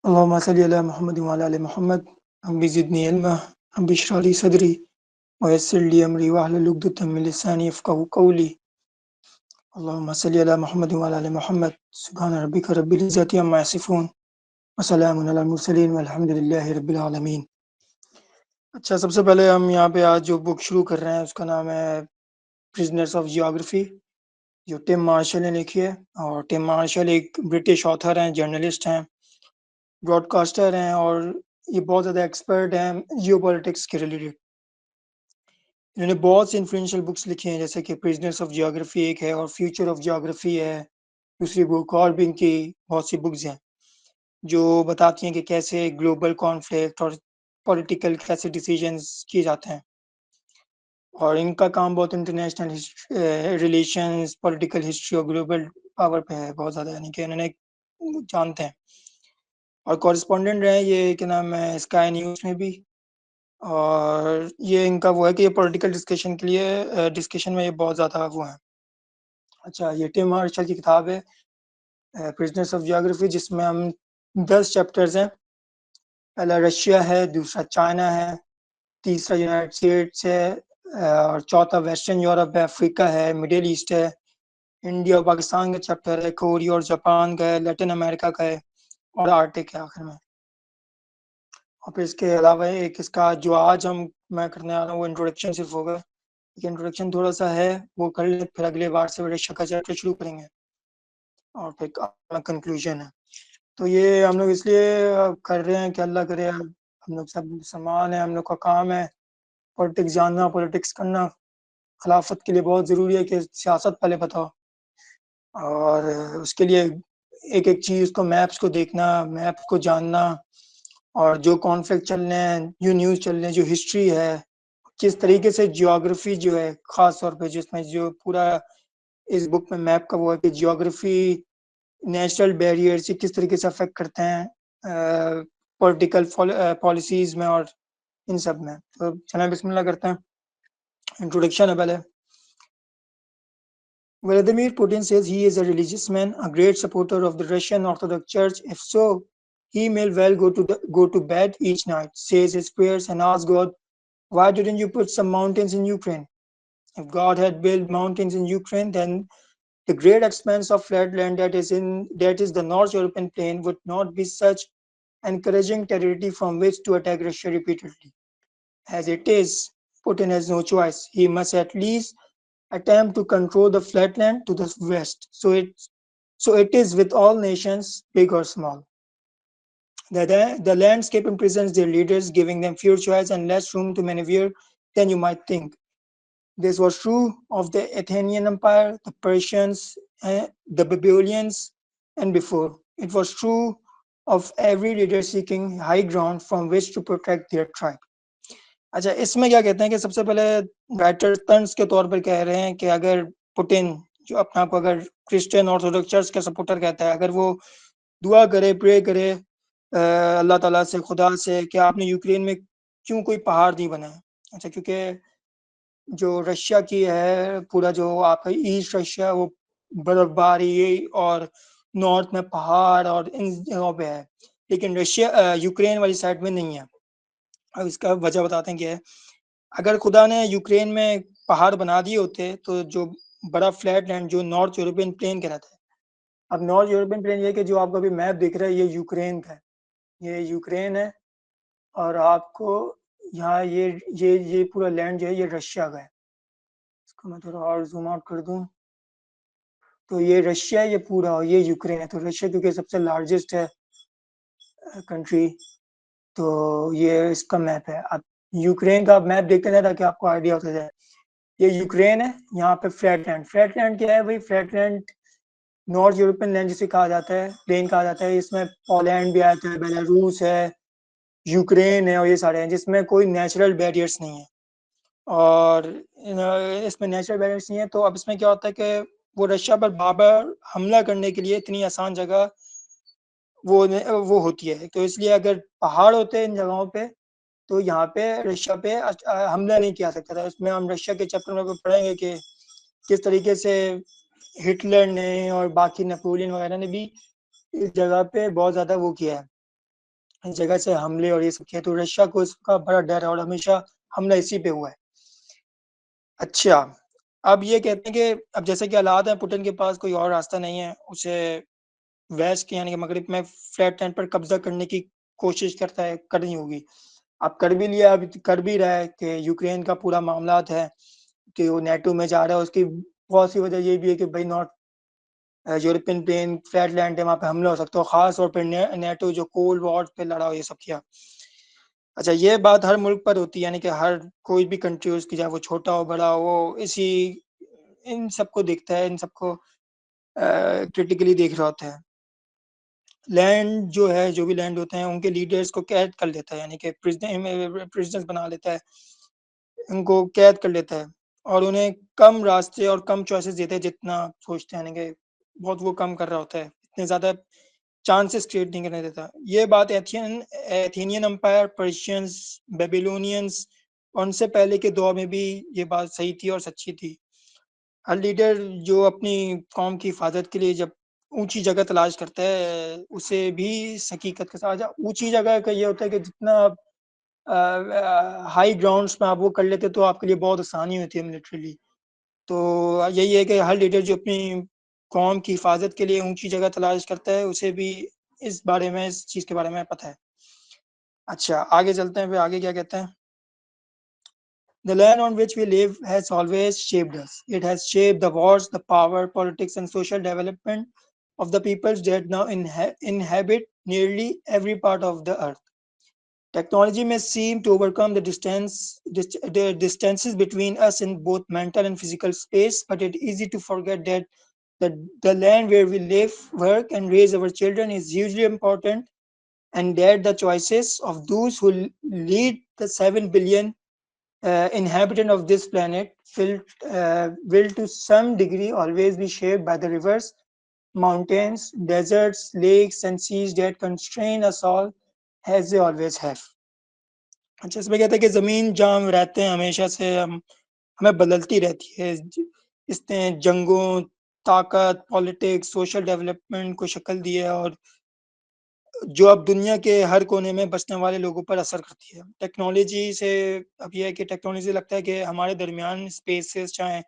अल्लाहुम्मा सल्लि अला मुहम्मद व अला आलि मुहम्मद रब्बि ज़िदनी इल्मा रब्बि इश्रह ली सदरी व यस्सिर ली अमरी वहलुल उक़दतम मिन लिसानी यफ़क़हू क़ौली। अल्लाहुम्मा सल्लि अला मुहम्मद व अला आलि मुहम्मद सुब्हान रब्बिका रब्बिल इज़्ज़ति अम्मा यसिफ़ून व सलामुन अलल मुरसलीन वल्हम्दुलिल्लाहि रब्बिल आलमीन। अच्छा, सबसे पहले हम यहाँ पे आज जो बुक शुरू कर रहे हैं उसका नाम है प्रिजनर्स ऑफ जियोग्राफी, जो टिम मार्शल ने लिखी है। और टिम मार्शल एक ब्रिटिश ऑथर हैं, जर्नलिस्ट हैं, ब्रॉडकास्टर हैं और ये बहुत ज़्यादा एक्सपर्ट हैं जियोपॉलिटिक्स के रिलेटेड। इन्होंने बहुत सी इन्फ्लुएंशियल बुक्स लिखी हैं, जैसे कि प्रिजनर्स ऑफ जियोग्राफी एक है और फ्यूचर ऑफ जियोग्राफी है दूसरी बुक, और भी इनकी बहुत सी बुक्स हैं जो बताती हैं कि कैसे ग्लोबल कॉन्फ्लिक्ट और पॉलिटिकल कैसे डिसीजंस किए जाते हैं। और इनका काम बहुत इंटरनेशनल रिलेशंस, पॉलिटिकल हिस्ट्री और ग्लोबल पावर पे है बहुत ज़्यादा, यानी कि इन्होंने जानते हैं। और कॉरेस्पॉन्डेंट रहे ये, क्या नाम है, स्काई न्यूज़ में भी। और ये इनका वो है कि ये पॉलिटिकल डिस्कशन के लिए डिस्कशन में ये बहुत ज़्यादा वो है। अच्छा, ये टिम मार्शल की किताब है प्रिजनर्स ऑफ जियोग्राफी, जिसमें हम 10 चैप्टर्स हैं। पहला रशिया है, दूसरा चाइना है, तीसरा यूनाइटेड स्टेट्स है, और चौथा वेस्टर्न यूरोप है, अफ्रीका है, मिडिल ईस्ट है, इंडिया और पाकिस्तान का चैप्टर है, कोरिया और जापान का है, लैटिन अमेरिका का है और आर्टिक है आखिर में। और फिर इसके अलावा एक इसका जो आज मैं करने आ रहा हूँ वो इंट्रोडक्शन सिर्फ होगा। इंट्रोडक्शन थोड़ा सा है वो कर ले, फिर अगले बार से रशिया का चैप्टर शुरू करेंगे और फिर कंक्लूजन है। तो ये हम लोग इसलिए कर रहे हैं कि अल्लाह करे हम लोग सब मुसलमान हैं, हम लोग का काम है पॉलिटिक्स जानना, पॉलिटिक्स करना। खिलाफत के लिए बहुत ज़रूरी है कि सियासत पहले पता हो, और उसके लिए एक एक चीज़ को, मैप्स को देखना, मैप को जानना, और जो कॉन्फ्लिक्ट चल रहे हैं, जो न्यूज़ चल रहे हैं, जो हिस्ट्री है, किस तरीके से जियोग्राफी जो है ख़ास तौर पे, जिसमें जो पूरा इस बुक में मैप का वो है कि जियोग्राफी नेचुरल बैरियर से किस तरीके से अफेक्ट करते हैं पॉलिटिकल पॉलिसीज में और इन सब में। तो चलें बिस्मिल्लाह करते हैं। इंट्रोडक्शन है पहले। Vladimir Putin says he is a religious man, a great supporter of the Russian Orthodox Church. If so, he may well go to bed each night, says his prayers, and ask God, "Why didn't you put some mountains in Ukraine?" If God had built mountains in Ukraine, then the great expanse of flat land that is the North European plain would not be such encouraging territory from which to attack Russia repeatedly. As it is, Putin has no choice. He must at least attempt to control the flatland to the west. So it is with all nations, big or small. The landscape imprisons their leaders, giving them fewer choice and less room to maneuver than you might think. This was true of the Athenian Empire, the Persians, the Babylonians, and before. It was true of every leader seeking high ground from which to protect their tribe. अच्छा, इसमें क्या कहते हैं कि सबसे पहले writer तंज के तौर पर कह रहे हैं कि अगर पुतिन, जो अपने आप को अगर क्रिश्चियन ऑर्थोडॉक्स चर्च का सपोर्टर कहता है, अगर वो दुआ करे, प्रे करे अल्लाह ताला से, खुदा से, कि आपने यूक्रेन में क्यों कोई पहाड़ नहीं बनाया। अच्छा, क्योंकि जो रशिया की है, पूरा जो आपका ईस्ट रशिया, वो बर्फबारी और नॉर्थ में पहाड़ और इन जगहों पे है, लेकिन रशिया यूक्रेन वाली साइड में नहीं है। अब इसका वजह बताते हैं क्या है। अगर खुदा ने यूक्रेन में पहाड़ बना दिए होते तो जो बड़ा फ्लैट लैंड जो नॉर्थ यूरोपियन प्लेन कहलाता है, अब नॉर्थ यूरोपियन प्लेन ये कि जो आपको अभी मैप दिख रहा है, ये यूक्रेन का है, ये यूक्रेन है। और आपको यहाँ ये पूरा लैंड जो है ये रशिया का है। इसको मैं थोड़ा और जूम आउट कर दूं तो ये रशिया है, ये पूरा, और ये यूक्रेन है। तो रशिया क्योंकि सबसे लार्जेस्ट है कंट्री, तो ये इसका मैप है। अब यूक्रेन का मैप देखते हैं ताकि आपको आइडिया होता जाए। ये यूक्रेन है, यहाँ पे फ्लैट लैंड क्या है भाई? Flat land north European land जिसे कहा जाता है, प्लेन कहा जाता है। इसमें पोलैंड भी आता है, बेलारूस है, यूक्रेन है, और ये सारे हैं जिसमें कोई नेचुरल बैरियर्स नहीं है। और इसमें नेचुरल बैरियर्स नहीं है, तो अब इसमें क्या होता है कि वो रशिया पर बाबर हमला करने के लिए इतनी आसान जगह वो होती है। तो इसलिए अगर पहाड़ होते हैं इन जगहों पे, तो यहाँ पे रशिया पे हमला नहीं किया सकता था। इसमें हम रशिया के चैप्टर में पढ़ेंगे कि किस तरीके से हिटलर ने और बाकी नेपोलियन वगैरह ने भी इस जगह पे बहुत ज़्यादा वो किया है, जगह से हमले और ये सब किया, तो रशिया को इसका बड़ा डर है और हमेशा हमला इसी पे हुआ है। अच्छा, अब ये कहते हैं कि अब जैसे कि हालात हैं, पुतिन के पास कोई और रास्ता नहीं है, उसे वेस्ट यानी कि मगरिब में फ्लैट लैंड पर कब्जा करने की कोशिश करनी होगी। अब कर भी लिया, अब कर भी रहा है कि यूक्रेन का पूरा मामलात है कि वो नेटो में जा रहा है, उसकी बहुत सी वजह ये भी है कि भाई north European plain flat land है, वहाँ पे हमला हो सकता है, खास तौर पर नेटो जो कोल्ड वॉर पे लड़ा हो, ये सब किया। अच्छा, ये बात हर मुल्क पर होती है, यानी कि हर कोई भी कंट्री उसकी, चाहे वो छोटा हो बड़ा हो, वो इसी इन सबको देखता है, इन सबको क्रिटिकली देख रहा होता है। लैंड जो है, जो भी लैंड होते हैं, उनके लीडर्स को कैद कर लेता है, यानी कि प्रिजनर्स बना लेता है, उनको कैद कर लेता है और उन्हें कम रास्ते और कम चॉइसेस देते हैं जितना सोचते हैं, यानी कि बहुत वो कम कर रहा होता है, इतने ज़्यादा चांसेस क्रिएट नहीं करने देता। ये बात एथेनियन एम्पायर, पर्शियंस, बेबीलोनियंस, उनसे पहले के दौर में भी ये बात सही थी और सच्ची थी। हर लीडर जो अपनी कौम की हिफाजत के लिए जब ऊंची जगह तलाश करता है, उसे भी इस हकीकत के साथ, ऊंची जगह का ये होता है कि जितना हाई ग्राउंड्स में आप वो कर लेते तो आपके लिए बहुत आसानी होती है मिलिट्रीली। तो यही है कि हर लीडर जो अपनी कौम की हिफाजत के लिए ऊंची जगह तलाश करता है, उसे भी इस चीज़ के बारे में पता है। अच्छा, आगे चलते हैं, फिर आगे क्या कहते हैं। The land on which we live has always shaped us. It has shaped the wars, the power, politics, and social development of the peoples that now inhabit nearly every part of the earth. Technology may seem to overcome the distances between us in both mental and physical space, but it's easy to forget that the land where we live, work, and raise our children is hugely important, and that the choices of those who lead the 7 billion inhabitant of this planet will to some degree always be shaped by the rivers, mountains, deserts, lakes, and seas that constrain us all as they always have. अच्छा, इसमें कहते हैं कि ज़मीन जहाँ हम रहते हैं हमेशा से हमें बदलती रहती है। इसने जंगों, ताकत, पॉलिटिक्स, सोशल डेवलपमेंट को शक्ल दी है और जो अब दुनिया के हर कोने में बसने वाले लोगों पर असर करती है। टेक्नोलॉजी से अब ये है कि टेक्नोलॉजी से लगता है कि हमारे दरमियान स्पेसेस चाहे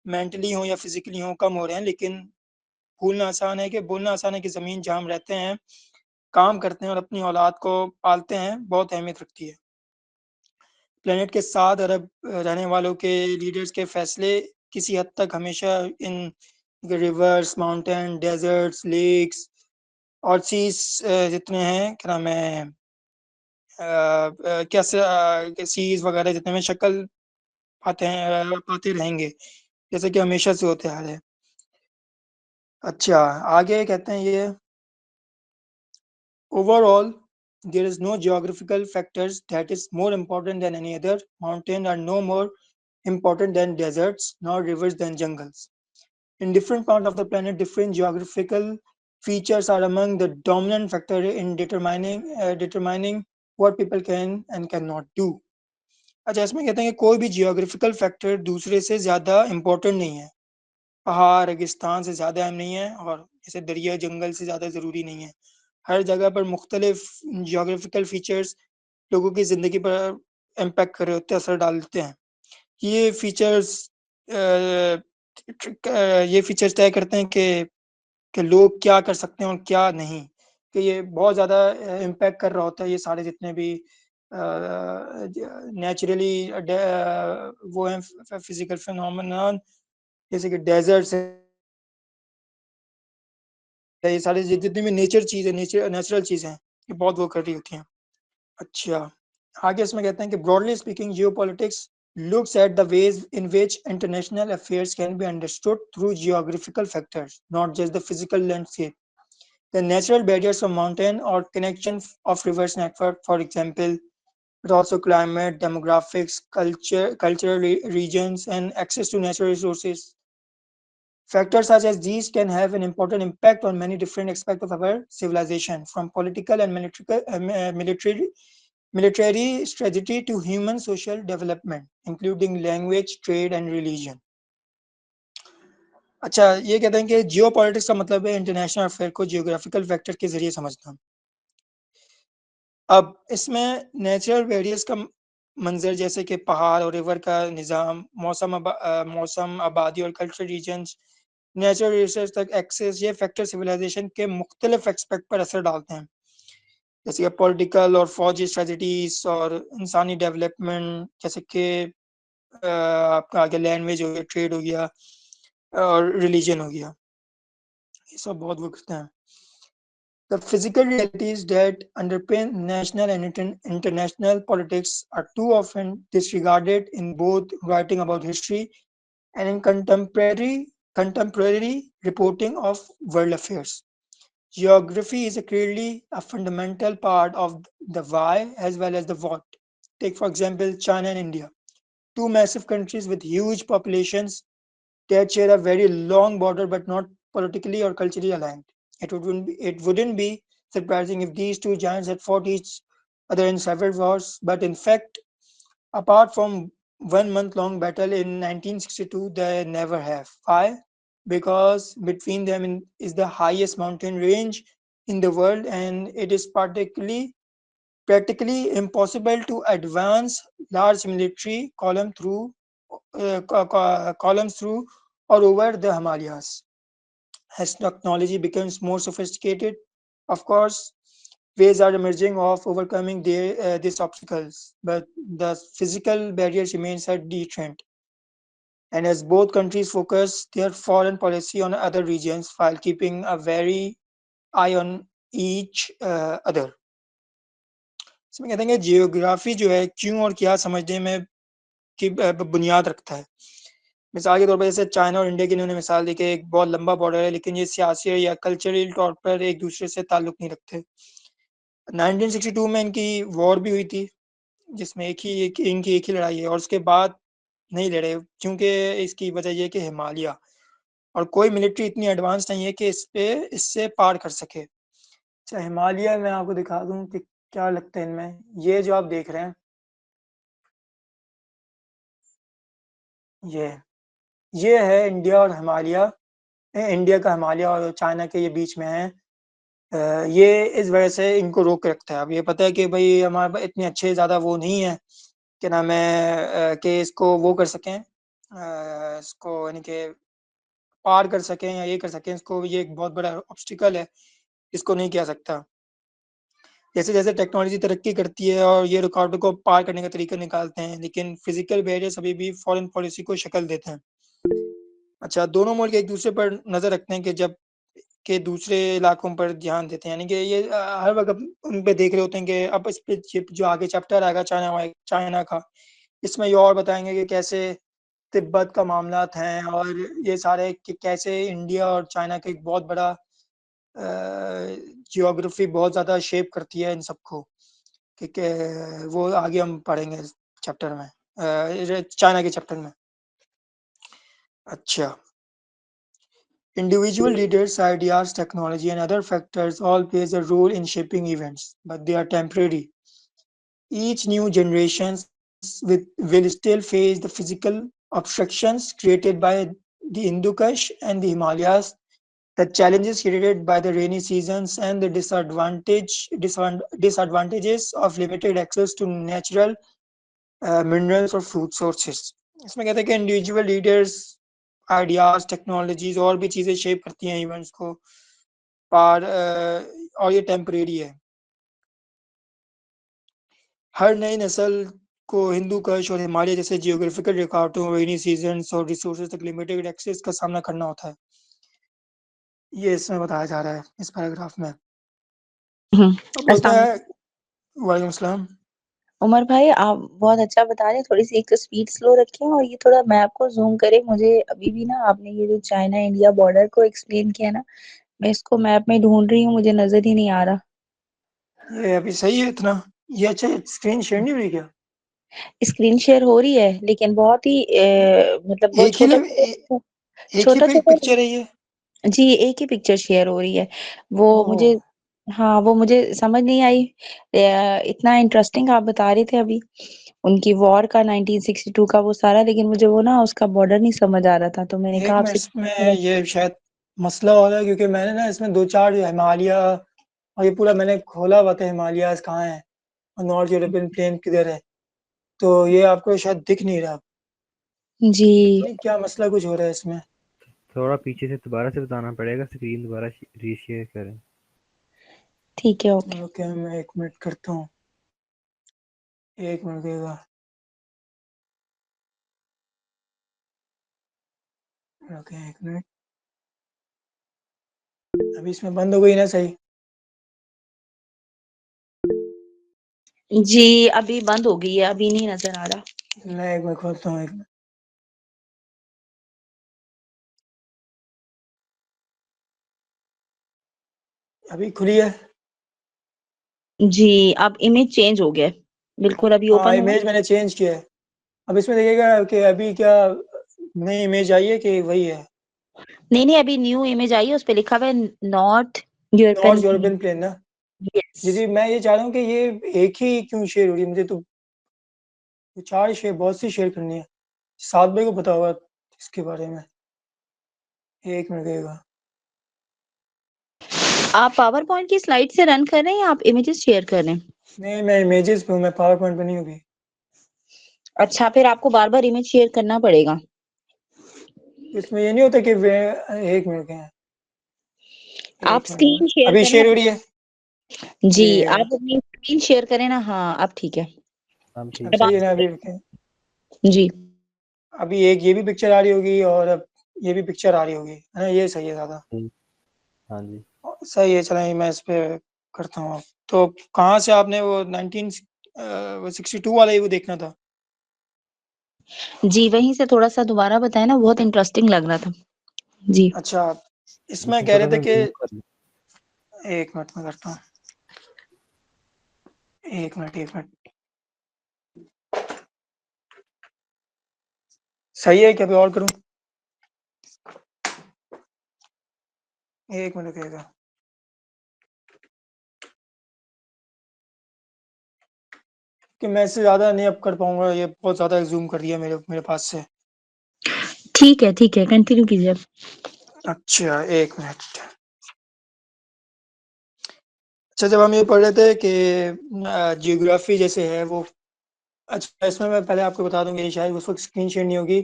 मेंटली हो या फिजिकली हो कम हो रहे हैं, लेकिन बोलना आसान है कि ज़मीन जहाँ हम रहते हैं, काम करते हैं और अपनी औलाद को पालते हैं, बहुत अहमियत रखती है। प्लेनेट के 7 अरब रहने वालों के लीडर्स के फैसले किसी हद तक हमेशा इन रिवर्स, माउंटेन, डेजर्ट्स, लेक्स और सीज जितने हैं, क्या नाम है, क्या सीज वगैरह जितने में शक्ल पाते रहेंगे, जैसे कि हमेशा से होते आ रहे हैं। अच्छा, आगे कहते हैं ये, overall there is no geographical factors that is more important than any other. Mountains are no more important than deserts, nor rivers than jungles. In different parts of the planet, different geographical features are among the dominant factor in determining what people can and cannot do. अच्छा, इसमें कहते हैं कि कोई भी geographical factor दूसरे से ज़्यादा इम्पोर्टेंट नहीं है, पहाड़ रेगिस्तान से ज़्यादा अहम नहीं है और जैसे दरिया जंगल से ज़्यादा ज़रूरी नहीं है। हर जगह पर मुख्तलिफ जियोग्राफिकल फीचर्स लोगों की ज़िंदगी पर इम्पैक्ट कर रहे होते हैं, असर डालते हैं। ये फीचर्स ये फीचर्स तय करते हैं कि लोग क्या कर सकते हैं और क्या नहीं, कि ये बहुत ज़्यादा इम्पैक्ट कर रहा होता है, ये सारे जितने भी नेचुरली वो हैं फिजिकल फिनोमेनन, जैसे कि डेजर्ट्स है, ये सारे जितनी भी नेचर चीज़ है, नेचुरल चीज़ें हैं, ये बहुत वो कर रही होती हैं। अच्छा, आगे इसमें कहते हैं कि broadly speaking geopolitics looks at the ways in which international affairs can be understood through geographical factors, not just the physical landscape. The natural barriers of mountain or connection of rivers network, for example, but also climate, demographics, cultural regions, and access to natural resources. Factors such as these can have an important impact on many different aspects of our civilization, from political and military strategy to human social development, including language, trade, and religion. अच्छा, ये कहते हैं कि जियो politics का मतलब है international affair को geographical factor के जरिए समझना। अब इसमें नेचुरल बैरियर्स का मंजर, जैसे कि पहाड़ और रिवर का निज़ाम, मौसम, आबादी और कल्चरल रीजन्स, नेचुरल रिसोर्स तक एक्सेस, ये फैक्टर सिविलाइजेशन के मुख्तलिफ एक्सपेक्ट पर असर डालते हैं, जैसे कि पॉलिटिकल और फौजी स्ट्रेटजीज और इंसानी डेवलपमेंट, जैसे कि आपका आगे लैंग्वेज हो गया, ट्रेड हो गया और रिलीजन हो गया, ये सब बहुत वो करते हैं. The physical realities that underpin national and international politics are too often disregarded in both writing about history and in contemporary reporting of world affairs. Geography is clearly a fundamental part of the why as well as the what. Take, for example, China and India, two massive countries with huge populations that share a very long border but not politically or culturally aligned. It wouldn't be surprising if these two giants had fought each other in several wars, but in fact, apart from 1 month long battle in 1962, they never have. Why? Because between them is the highest mountain range in the world, and it is practically impossible to advance large military columns through or over the Himalayas. As technology becomes more sophisticated, of course, ways are emerging of overcoming these obstacles, but the physical barriers remains a deterrent. And as both countries focus their foreign policy on other regions while keeping a very eye on each other. इसमें कहते हैं कि geography जो है क्यों और क्या समझने में की बुनियाद रखता है. मिसाल के तौर पर जैसे चाइना और इंडिया की इन्होंने मिसाल दी कि एक बहुत लंबा बॉर्डर है, लेकिन ये सियासी या कल्चरल तौर पर एक दूसरे से ताल्लुक नहीं रखते. 1962 में इनकी वॉर भी हुई थी, जिसमें इनकी एक ही लड़ाई है, और उसके बाद नहीं लड़े, क्योंकि इसकी वजह ये कि हिमालय और कोई मिलिट्री इतनी एडवांस नहीं है कि इससे पार कर सके. अच्छा, हिमालय मैं आपको दिखा दूं कि क्या लगता है इनमें. ये जो आप देख रहे हैं, ये ये है इंडिया और हिमालय, इंडिया का हिमालय और चाइना के ये बीच में है. ये इस वजह से इनको रोक के रखता है. अब ये पता है कि भाई हमारे पास इतने अच्छे ज़्यादा वो नहीं है कि नाम है कि इसको वो कर सकें, इसको यानी कि पार कर सकें या ये कर सकें. इसको ये एक बहुत बड़ा ऑब्स्टिकल है, इसको नहीं किया सकता. जैसे जैसे टेक्नोलॉजी तरक्की करती है और ये रुकावटों को पार करने का तरीका निकालते हैं, लेकिन फिजिकल बैरियर्स अभी भी फॉरेन पॉलिसी को शक्ल देते हैं. अच्छा, दोनों मुल्क एक दूसरे पर नज़र रखते हैं कि जब के दूसरे इलाकों पर ध्यान देते हैं, यानी कि ये हर वक्त उन पे देख रहे होते हैं कि अब इस पे जो आगे चैप्टर आएगा चाइना का, इसमें ये और बताएंगे कि कैसे तिब्बत का मामलात हैं, और ये सारे कि कैसे इंडिया और चाइना का एक बहुत बड़ा जियोग्राफी बहुत ज़्यादा शेप करती है इन सबको, कि वो आगे हम पढ़ेंगे चैप्टर में, चाइना के चैप्टर में. अच्छा, individual leaders, ideas, technology, and other factors all plays a role in shaping events, but they are temporary. Each new will still face the physical obstructions created by the Hindu Kush and the Himalayas, the challenges created by the rainy seasons, and the disadvantages of limited access to natural minerals or food sources. इसमें कहते हैं कि individual leaders, ideas, technologies और भी चीज़ें shape करती हैं events को पार, और ये टेम्परेरी है. हर नई नस्ल को हिंदू कश और हिमालय जैसे जियोग्राफिकल रुकावटों, रेनी सीजन्स और रिसोर्सेज तक लिमिटेड एक्सेस का सामना करना होता है. ये इसमें बताया जा रहा है इस पैराग्राफ में. अब बोलते अस्सलाम। हैं वालेकुम सलाम. उमर भाई, आप बहुत अच्छा बता रहे हैं। थोड़ी सी एक तो स्पीड स्लो रखें और ये थोड़ा मैप को जूम करें। मुझे अभी भी ना, आपने ये जो चाइना इंडिया बॉर्डर को एक्सप्लेन किया ना, मैं इसको मैप में ढूंढ रही हूँ, मुझे नजर ही नहीं आ रहा। ये अभी सही है इतना. ये अच्छा, स्क्रीन शेयर नहीं हुई क्या? स्क्रीन शेयर हो रही है, लेकिन बहुत ही मतलब बहुत एक ही छोटा छोटा, एक ही छोटा छोटा। पिक्चर है ये. जी, एक ही पिक्चर शेयर हो रही है। वो ओह, मुझे, हाँ, वो मुझे समझ नहीं आई। इतना इंटरेस्टिंग आप बता रहे थे अभी उनकी वॉर का 1962 का वो सारा, लेकिन मुझे वो ना उसका बॉर्डर नहीं समझ आ रहा था, तो मैंने एक कहा मिनट, आपसे इसमें ये शायद मसला हो रहा है, क्योंकि मैंने ना इसमें दो चार हिमालय और ये पूरा मैंने खोला हुआ था हिमालयाज कहाँ है. और नॉर्थ यूरोपियन प्लेन किधर है। तो ये आपको शायद दिख नहीं रहा। जी नहीं, क्या मसला कुछ हो रहा है इसमें। थोड़ा पीछे से दोबारा से बताना पड़ेगा, स्क्रीन दोबारा रीशेयर करें। ठीक है, ओके। ओके, मैं 1 मिनट करता हूँ, 1 मिनट देगा। Okay, 1 minute. अभी इसमें बंद हो गई ना सही। जी अभी बंद हो गई है, अभी नहीं नजर आ रहा। मैं एक बार खोलता हूँ, 1 मिनट। अभी खुली है। जी अब इमेज चेंज हो गया है, बिल्कुल अभी हाँ, ओपन हुआ है। इमेज मैंने चेंज किया है। अब इसमें देखिएगा कि अभी क्या नई इमेज आई है कि वही है। नहीं नहीं, अभी न्यू इमेज आई है, उस पे लिखा हुआ है north European north European plain ना। यस। जी जी, मैं ये चाह रहा हूँ कि ये एक ही क्यों शेयर हो रही है, मुझे तो 4 शेयर, बहुत सी शेयर करनी है। 7 भाई को पता होगा इसके बारे में। 1 मिनट देगा। आप पावर पॉइंट की स्लाइड से रन कर रहे हैं या आप इमेजेस शेयर कर रहे हैं? नहीं, मैं इमेजेस पे हूँ, मैं पावर पॉइंट पे नहीं हूँ अभी। अच्छा, फिर आपको बार बार इमेज शेयर करना पड़ेगा। इसमें ये नहीं होता कि वे 1 मिनट के हैं। आप 1 मिनट स्क्रीन शेयर अभी करें। शेयर हो रही है। जी ये आप अपनी स्क्रीन शेयर करें ना, हाँ अब ठीक है। हम अब ठीक अब है। सही है आप ना अभी रुके। जी अभी एक ये भी पिक्चर आ रही होगी और अब ये भी पिक्चर आ रही होगी, है ना। ये सही है ज़्यादा। हाँ जी। सही है, चलें मैं इस पे करता हूँ। तो कहाँ से आपने वो 1962 वाला ही वो देखना था। जी वहीं से थोड़ा सा दोबारा बताएं ना, बहुत इंटरेस्टिंग लग रहा था। जी अच्छा, इसमें इसमें कह रहे थोड़ा थे सा कि जूम कर लो। 1 मिनट में करता हूँ। 1 मिनट, 1 मिनट। सही है क्या, अभी और करूँ। 1 मिनट लगेगा कि मैं इससे ज़्यादा नहीं अब कर पाऊंगा, ये बहुत ज़्यादा जूम कर दिया मेरे मेरे पास से। ठीक है कंटिन्यू कीजिए। अच्छा, 1 मिनट। अच्छा, जब हम ये पढ़ रहे थे कि जियोग्राफी जैसे है वो। अच्छा, इसमें मैं पहले आपको बता दूं, मेरी शायद उस वक्त स्क्रीन शेयर नहीं होगी।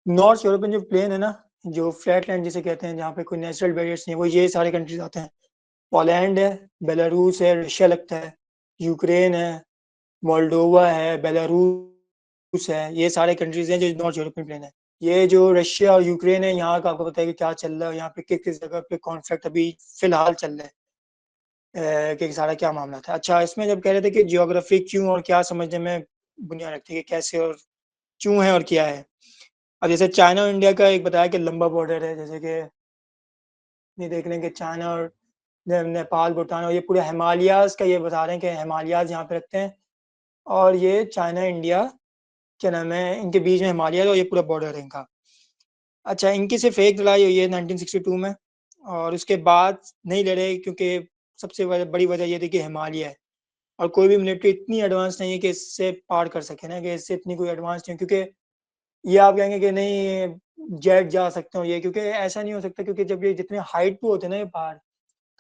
नॉर्थ यूरोपियन जो प्लेन है ना, जो फ्लैट लैंड जिसे कहते हैं, जहाँ पे कोई नेचुरल बैरियर्स नहीं है, वो ये सारे कंट्रीज आते हैं। पोलैंड है, बेलारूस है, रशिया लगता है, यूक्रेन है, मोल्डोवा है, बेलारूस है। ये सारे कंट्रीज हैं जो नॉर्थ यूरोपियन प्लेन है। ये जो रशिया और यूक्रेन है, यहाँ का आपको पता है कि क्या चल रहा है, यहाँ पे किस किस जगह पे कॉन्फ्लिक्ट अभी फिलहाल चल रहा है। कि सारा क्या मामला था। अच्छा, इसमें जब कह रहे थे कि जियोग्राफी क्यों और क्या समझने में बुनियाद रखती है कि कैसे और क्यों है और क्या है। अब जैसे चाइना और इंडिया का एक बताया कि लंबा बॉर्डर है, जैसे कि ये देख लें कि चाइना और नेपाल, भूटान, और ये पूरे हिमालयाज का ये बता रहे हैं कि हिमालयाज यहाँ पे रखते हैं। और ये चाइना इंडिया, क्या नाम है, इनके बीच में हिमालय और ये पूरा बॉर्डर है इनका। अच्छा, इनकी सिर्फ एक लड़ाई हुई है 1962 में, और उसके बाद नहीं लड़े, क्योंकि सबसे बड़ी वजह ये थी कि हिमालय है और कोई भी मिलिट्री इतनी एडवांस नहीं है कि इससे पार कर सके ना, कि इससे इतनी कोई एडवांस नहीं है। क्योंकि ये आप कहेंगे कि नहीं जेट जा सकते हो ये, क्योंकि ऐसा नहीं हो सकता, क्योंकि जब ये जितने हाइट पे होते हैं ना ये पहाड़,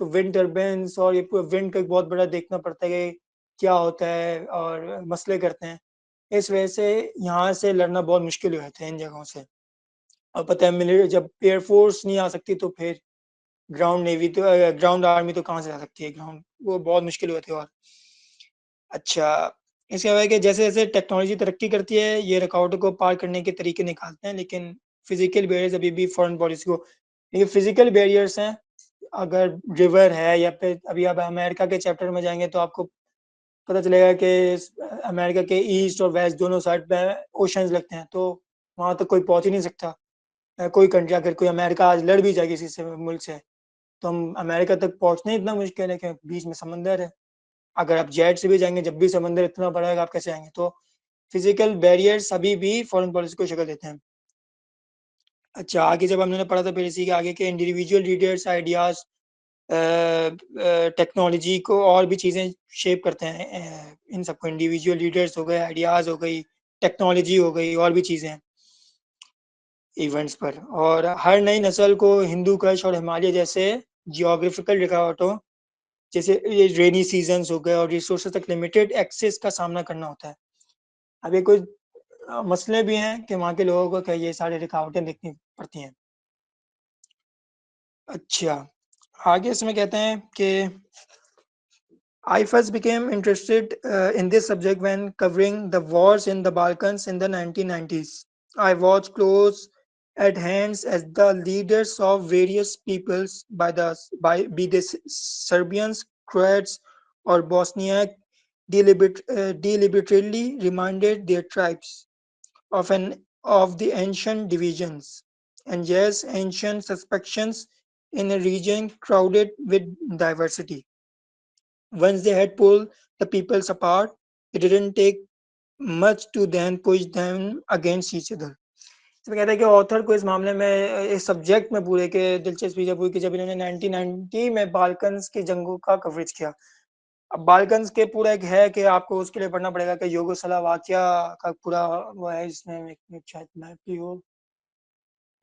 तो विंड टर्बाइंस और ये पूरा विंड का एक बहुत बड़ा देखना पड़ता है कि क्या होता है और मसले करते हैं। इस वजह से यहाँ से लड़ना बहुत मुश्किल हो जाता है इन जगहों से। और पता है मिलिट्री जब एयरफोर्स नहीं आ सकती तो फिर ग्राउंड नेवी तो ग्राउंड आर्मी तो कहाँ से आ सकती है, ग्राउंड वो बहुत मुश्किल होती है। और अच्छा, इसके अलावा कि जैसे जैसे टेक्नोलॉजी तरक्की करती है, ये रुकावटों को पार करने के तरीके निकालते हैं, लेकिन फिजिकल बैरियर्स अभी भी फॉरेन पॉलिसी को, ये फिजिकल बैरियर्स हैं। अगर रिवर है या फिर अभी आप अमेरिका के चैप्टर में जाएंगे तो आपको पता चलेगा कि अमेरिका के ईस्ट और वेस्ट दोनों साइड पे ओशंस लगते हैं, तो वहां तक कोई पहुंच ही नहीं सकता। कोई कंट्री, अगर कोई अमेरिका आज लड़ भी जाए किसी से मुल्क से, तो हम अमेरिका तक पहुंचना ही इतना मुश्किल है कि बीच में समंदर है। अगर आप जेट से भी जाएंगे, जब भी समंदर इतना बड़ा है, आप कैसे आएंगे। तो फिजिकल बैरियर्स अभी भी फॉरेन पॉलिसी को शक्ल देते हैं। अच्छा, आगे जब हमने पढ़ा था फिर इसी के आगे के इंडिविजुअल लीडर्स आइडियाज टेक्नोलॉजी को और भी चीज़ें शेप करते हैं। इन सबको इंडिविजुअल लीडर्स हो गए, आइडियाज हो गई, टेक्नोलॉजी हो गई, और भी चीज़ें इवेंट्स पर। और हर नई नस्ल को हिंदू कुश और हिमालय जैसे जियोग्राफिकल रुकावटों जैसे ये रेनी सीजन्स हो गए और रिसोर्सेज तक लिमिटेड एक्सेस का सामना करना होता है। अब ये कुछ मसले भी हैं कि वहाँ के लोगों को ये सारी रुकावटें देखनी पड़ती हैं। अच्छा, आगे इसमें कहते हैं कि I first became interested in this subject when covering the wars in the Balkans in the 1990s. I watched close at hands as the leaders of various peoples be they Serbians, Croats, or Bosniak deliberately reminded their tribes of the ancient divisions and yes, ancient suspections in a region crowded with diversity. Once they had pulled the peoples apart, it didn't take much to then push them against each other. इसमें कहता है कि author को इस मामले में इस subject में पूरे के दिलचस्पी जब हुई कि जब इन्होंने 1990 में बाल्कन्स की जंगों का कवरेज किया। अब बाल्कन्स के पूरा एक है कि आपको उसके लिए पढ़ना पड़ेगा कि यूगोस्लाविया का पूरा वो है, इसमें शायद मैप भी हो,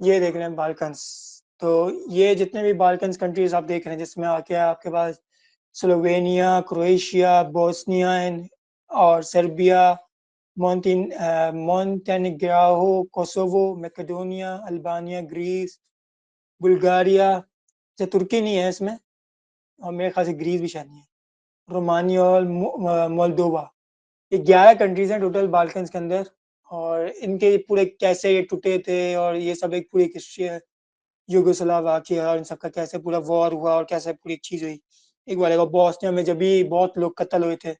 ये देख रहे हैं बाल्कन्स। तो ये जितने भी बाल्कन्स कंट्रीज आप देख रहे हैं जिसमें आके आपके पास स्लोवेनिया, क्रोएशिया, बोस्निया और Serbia, Montenegro, Kosovo, Macedonia, Albania, Greece, Bulgaria, जो तुर्की नहीं है इसमें और मेरे ख्याल से ग्रीस भी शायद नहीं है, रोमानिया और मोल्दोवा, ये 11 कंट्रीज हैं टोटल बाल्कन्स के अंदर। और इनके पूरे कैसे ये टूटे थे और ये सब एक पूरी हिस्ट्री है यूगोस्लाविया और इन सबका कैसे पूरा वॉर हुआ और कैसे पूरी चीज हुई। एक बार बोस्निया में जब भी बहुत लोग कत्ल हुए थे,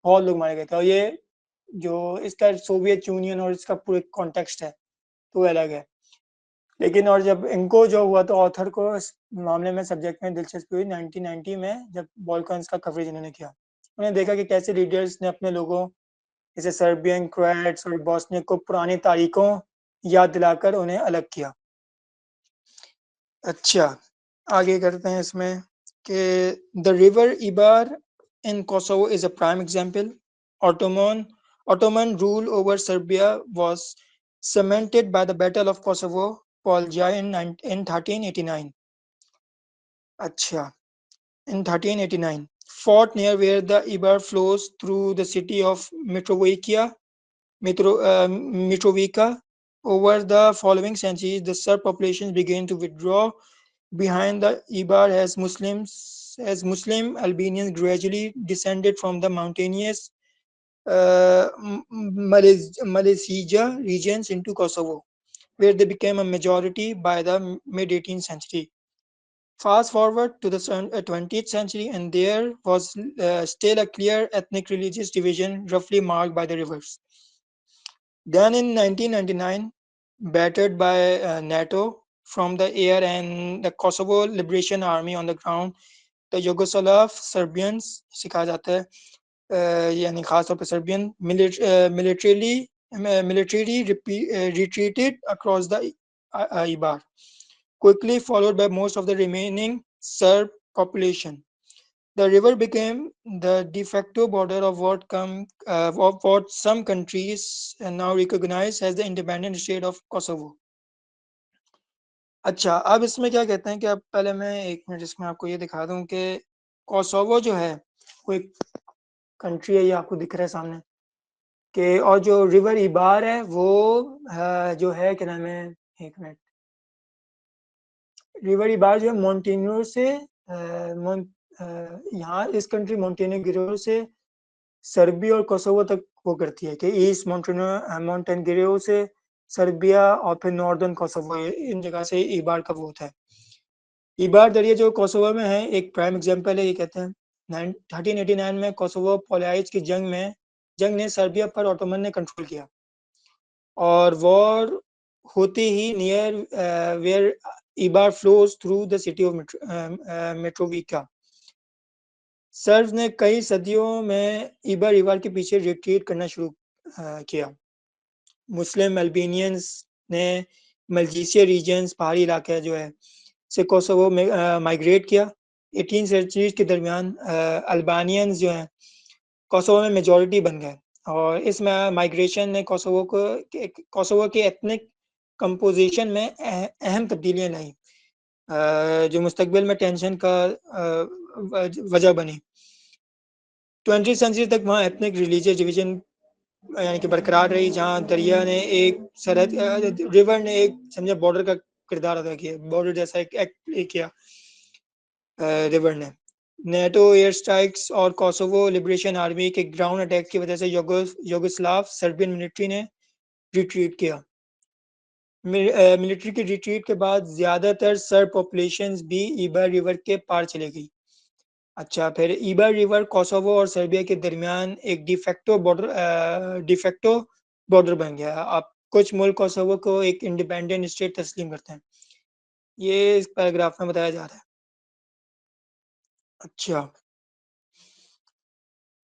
बहुत लोग मारे गए थे, और ये जो इसका सोवियत यूनियन और इसका पूरे कॉन्टेक्स्ट है तो अलग है। लेकिन और जब इनको जो हुआ तो ऑथर को इस मामले में सब्जेक्ट में दिलचस्पी हुई 1990 में जब बॉल्कन्स का कवरेज इन्होंने किया। उन्होंने देखा कि कैसे लीडर्स ने अपने लोगों जैसे सर्बियन, क्रोएट्स और बोस्निया को पुरानी तारीखों याद दिलाकर उन्हें अलग किया। अच्छा, आगे करते हैं इसमें कि the river E bar in Kosovo is a prime example. Ottoman rule over Serbia was cemented by the Battle of Kosovo, Polja in 1389. Acha, in 1389, fought near where the Ibar flows through the city of Mitrovica. Over the following centuries, the Serb populations began to withdraw behind the Ibar as Muslim Albanians gradually descended from the mountainous Malaysia regions into Kosovo, where they became a majority by the mid-18th century. Fast forward to the 20th century, and there was still a clear ethnic religious division, roughly marked by the rivers. Then in 1999, battered by NATO from the air and the Kosovo Liberation Army on the ground, the Yugoslav Serbians, सिखाया जाता है यानी खासतौर पर Serbian militarily retreated across the Ibar, quickly followed by most of the remaining Serb population. The river became the de facto border of what some countries now recognize as the independent state of Kosovo. अच्छा, अब इसमें क्या कहते हैं कि अब पहले मैं एक मिनट इसमें आपको ये दिखा दूं कि कोसोवो जो है वो एक कंट्री है, ये आपको दिख रहा है सामने कि और जो रिवर इबार है वो जो है क्या नाम है, एक मिनट, रिवर इबार जो है मोन्टेनियो से यहाँ इस कंट्री मोन्टेनेग्रो से सर्बिया और कोसोवो तक वो करती है कि ईस्ट मोंटेनेग्रो से सर्बिया और फिर नॉर्दर्न कोसोवो, इन जगह से इबार का वो होता है। इबार दरिया जो कोसोवो में है एक प्राइम एग्जांपल है। ये कहते हैं 1389 में कोसोवो पोलाइज की जंग ने सर्बिया पर ऑटोमन ने कंट्रोल किया और वॉर होते ही near where Ibar flows through the city of Mitrovica, Serbs ने कई सदियों में इबार रिवर के पीछे रिट्रीट करना शुरू किया। मुस्लिम अल्बेनियंस ने मलजीसिया रीजन्स, पहाड़ी इलाके जो है, से कोसोवो में माइग्रेट किया। 18 सेंचुरी के दरमियान अल्बानियंस जो हैं कोसोवो में मेजॉरिटी बन गए और इस माइग्रेशन ने कोसोवो के एथनिक कंपोजिशन में अहम तब्दीलियां लाई जो मुस्तकबिल में टेंशन का वजह बनी। 20वीं सेंचुरी तक वहाँ एथनिक रिलीजियस डिवीजन यानी कि बरकरार रही, जहाँ दरिया ने एक सरहद रिवर ने एक समझे बॉर्डर का किरदार अदा किया, बॉर्डर जैसा एक एक्ट प्ले किया रिवर ने। नेटो एयर स्ट्राइक्स और कोसोवो लिबरेशन आर्मी के ग्राउंड अटैक की वजह से योगोस्लाव सर्बियन मिलिट्री ने रिट्रीट किया। मिलिट्री की रिट्रीट के बाद ज्यादातर सर्ब पॉपुलेशंस भी ईबर रिवर के पार चले गई। अच्छा, फिर ईबर रिवर कोसोवो और सर्बिया के दरमियान एक डिफेक्टो बॉर्डर बन गया। अब कुछ मुल्क कोसोवो को एक इंडिपेंडेंट स्टेट तस्लीम करते हैं, ये इस पैराग्राफ में बताया जा रहा है। अच्छा,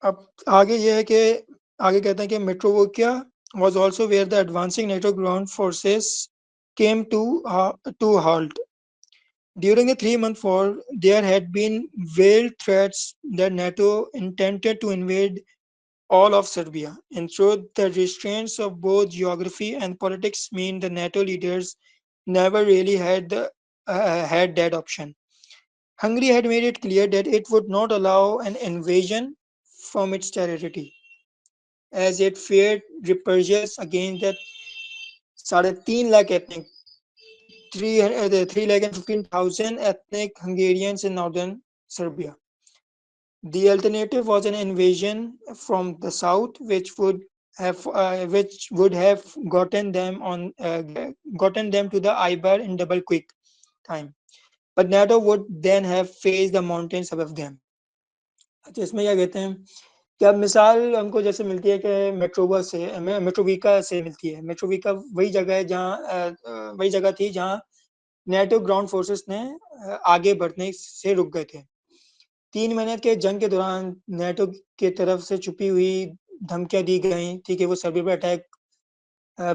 अब आगे ये है कि आगे कहते हैं कि मेट्रोवोकिया was also where the advancing NATO ground forces came to halt. During a 3-month war, there had been veiled threats that NATO intended to invade all of Serbia. In truth, the restraints of both geography and politics mean the NATO leaders never really had that option. Hungary had made it clear that it would not allow an invasion from its territory, as it feared reprisals against the 3.5 lakh ethnic 315,000 ethnic Hungarians in northern Serbia. The alternative was an invasion from the south, which would have gotten them to the Iber in double quick time. But NATO would then have faced the mountains above them. अच्छा, इसमें क्या कहते हैं कि अब मिसाल हमको जैसे मिलती है कि मेट्रोविका से मिलती है। मेट्रोविका वही जगह है वही जगह थी जहाँ नेटो ग्राउंड फोर्सेस ने आगे बढ़ने से रुक गए थे। 3 महीने के जंग के दौरान नेटो की तरफ से छुपी हुई धमकियां दी गई थी कि वो सर्बिया पर अटैक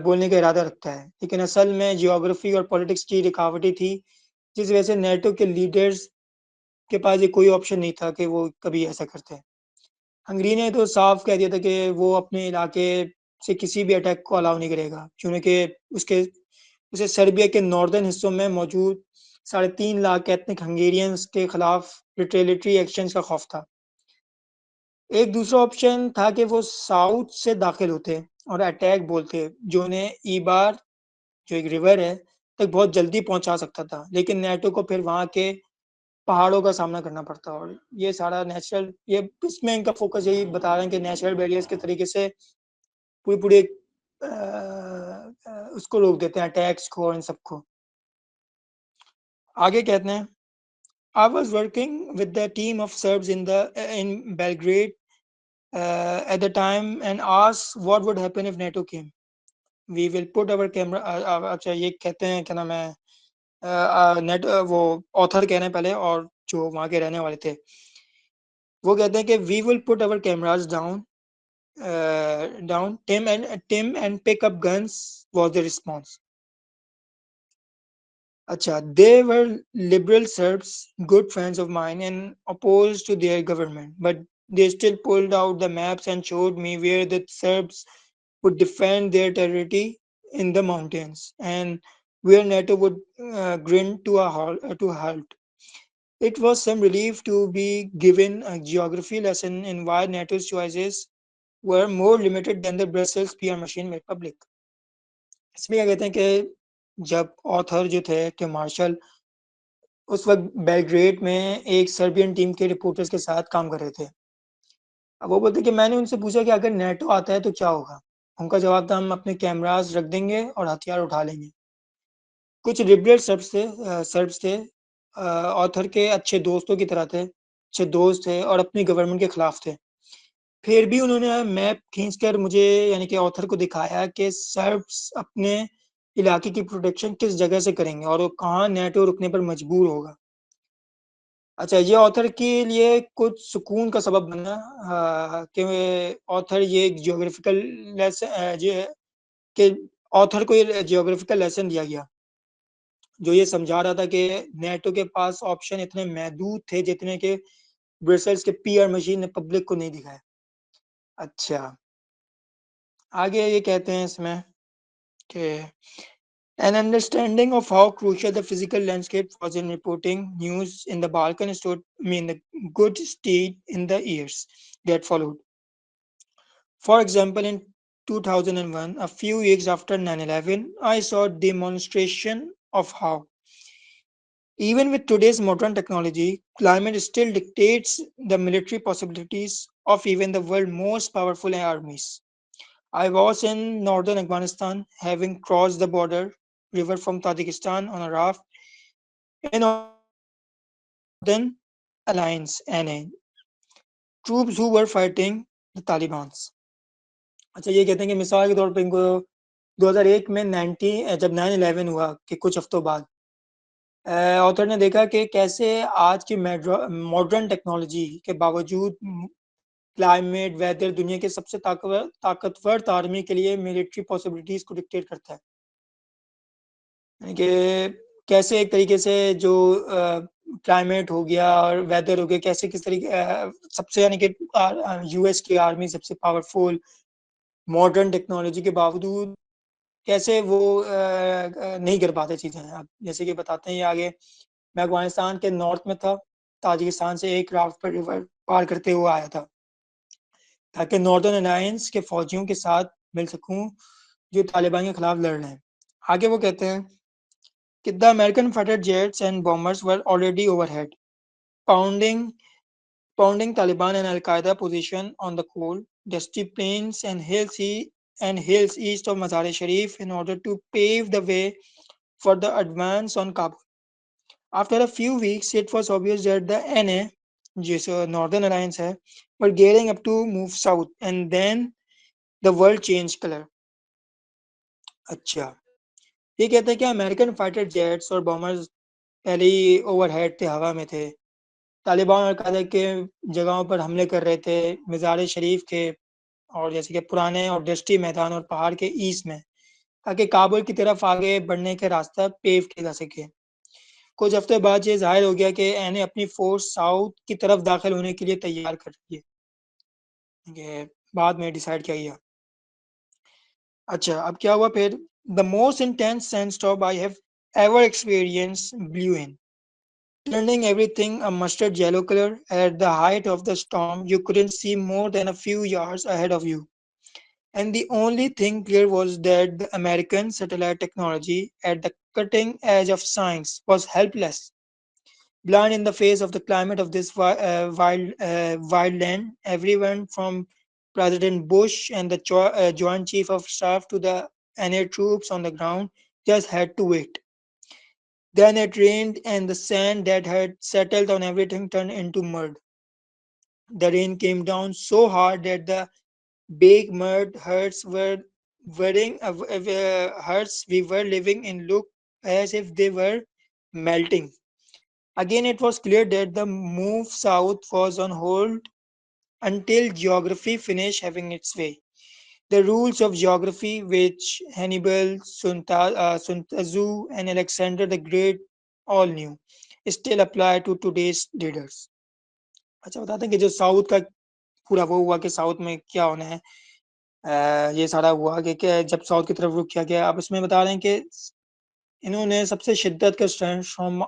बोलने का इरादा रखता है, लेकिन असल में जियोग्राफी और पॉलिटिक्स की रुकावटें थी, जिस वजह से नेटो के लीडर्स के पास ये कोई ऑप्शन नहीं था कि वो कभी ऐसा करते हैं। हंगरी ने तो साफ कह दिया था कि वो अपने इलाके से किसी भी अटैक को अलाउ नहीं करेगा, क्योंकि उसे सर्बिया के नॉर्दर्न हिस्सों में मौजूद 3.5 लाख एथनिक हंगेरियंस के खिलाफ रिटेलिटरी एक्शन का खौफ था। एक दूसरा ऑप्शन था कि वो साउथ से दाखिल होते और अटैक बोलते, जो उन्हें ईबार जो एक रिवर है तक बहुत जल्दी पहुंचा सकता था, लेकिन नेटो को फिर वहां के पहाड़ों का सामना करना पड़ता। और ये सारा नेचुरल, ये इसमें इनका फोकस यही बता रहे हैं कि नेचुरल बैरियर्स के तरीके से पूरी पूरी उसको रोक देते हैं, अटैक्स को और इन सबको। आगे कहते हैं, I was working with the team of Serbs in Belgrade at the time and asked what would happen if NATO came. We will put our camera अच्छा, ये कहते हैं क्या नाम है नेट वो ऑथर कह रहे हैं पहले, और जो वहाँ के रहने वाले थे वो कहते हैं कि we will put our cameras down Tim and pick up guns was the response. अच्छा, they were liberal Serbs, good friends of mine and opposed to their government, but they still pulled out the maps and showed me where the Serbs would defend their territory in the mountains and where NATO would grind to a halt. It was some relief to be given a geography lesson in why NATO's choices were more limited than the Brussels PR machine made public. इसमें क्या कहते हैं कि जब author जो थे कि martial उस वक्त बेलग्रेड में एक सर्बियन टीम के रिपोर्टर्स के साथ काम कर रहे थे। अब वो बोलते कि मैंने उनसे पूछा कि अगर नेटो आता है तो क्या होगा। उनका जवाब था, हम अपने कैमरास रख देंगे और हथियार उठा लेंगे। कुछ लिबरल सर्ब्स थे ऑथर के अच्छे दोस्तों की तरह थे, अच्छे दोस्त थे और अपनी गवर्नमेंट के खिलाफ थे। फिर भी उन्होंने मैप खींचकर मुझे यानी कि ऑथर को दिखाया कि सर्ब्स अपने इलाके की प्रोटेक्शन किस जगह से करेंगे और वो कहाँ नेटो रुकने पर मजबूर होगा। अच्छा, ये ऑथर के लिए कुछ सुकून का सबब बना कि ऑथर ये जियोग्राफिकल लेसन कि ऑथर को ये जियोग्राफिकल लेसन दिया गया, जो ये समझा रहा था कि नेटो के पास ऑप्शन इतने महदूद थे जितने के ब्रसेल्स के पीआर मशीन ने पब्लिक को नहीं दिखाया। अच्छा, आगे ये कहते हैं इसमें कि An understanding of how crucial the physical landscape was in reporting news in the Balkan stood me in the good state in the years that followed. For example, in 2001, a few weeks after 9/11, I saw a demonstration of how, even with today's modern technology, climate still dictates the military possibilities of even the world's most powerful armies. I was in northern Afghanistan, having crossed the border river from Tajikistan on a raft in order to join the Northern Alliance NA troops who were fighting the Taliban. अच्छा ये कहते हैं कि मिसाल के तौर पे इनको 2001 में 90 जब 9/11 हुआ कि कुछ हफ्तों बाद ऑथर ने देखा कि कैसे आज की मॉडर्न टेक्नोलॉजी के बावजूद क्लाइमेट वेदर दुनिया के सबसे ताकतवर आर्मी के लिए मिलिट्री पॉसिबिलिटीज को डिक्टेट करता है यानी कि कैसे एक तरीके से जो क्लाइमेट हो गया और वेदर हो गया कैसे किस तरीके सबसे यानी कि यूएस की आर्मी सबसे पावरफुल मॉडर्न टेक्नोलॉजी के बावजूद कैसे वो नहीं कर पाते चीज़ें अब जैसे कि बताते हैं ये आगे मैं अफगानिस्तान के नॉर्थ में था ताजिकिस्तान से एक राफ्ट पर रिवर पार करते हुए आया था ताकि नॉर्दर्न अलायंस के फौजियों के साथ मिल सकूं जो तालिबान के खिलाफ लड़ रहे हैं आगे वो कहते हैं कि the American fighter jets and bombers were already overhead pounding pounding Taliban and Al Qaeda position on the cold, dusty plains and hills east of Mazar-e-Sharif in order to pave the way for the advance on Kabul. After a few weeks, it was obvious that the NA, जिस Northern Alliance है, were gearing up to move south, and then the world changed color. अच्छा ये कहते हैं कि American fighter jets और bombers पहले ही overhead थे हवा में थे तालिबान और कायदा के जगहों पर हमले कर रहे थे मज़ार शरीफ के और जैसे कि पुराने और डस्टी मैदान और पहाड़ के ईस्ट में ताकि काबुल की तरफ आगे बढ़ने का रास्ता पेव किया जा सके कुछ हफ्ते बाद ये जाहिर हो गया कि एने अपनी फोर्स साउथ की तरफ दाखिल होने के लिए तैयार कर रही है ये बाद में डिसाइड किया गया अच्छा अब क्या हुआ फिर the most intense sandstorm I have ever experience blue in turning everything a mustard yellow color. At the height of the storm, you couldn't see more than a few yards ahead of you. And the only thing clear was that the American satellite technology at the cutting edge of science was helpless. Blind in the face of the climate of this wild land, everyone from President Bush and the Joint Chief of Staff to the NA troops on the ground just had to wait. Then it rained, and the sand that had settled on everything turned into mud. The rain came down so hard that the big mud huts we were living in looked as if they were melting. Again, it was clear that the move south was on hold until geography finished having its way. The rules of geography, which Hannibal, Sun Tzu, and Alexander the Great all knew, still apply to today's leaders. अच्छा बताते हैं कि जो south का पूरा वो हुआ कि साउथ में क्या होना है ये सारा हुआ कि जब साउथ की तरफ रुख किया गया अब इसमें बता रहे हैं कि इन्होंने सबसे शिद्दत का स्टॉर्म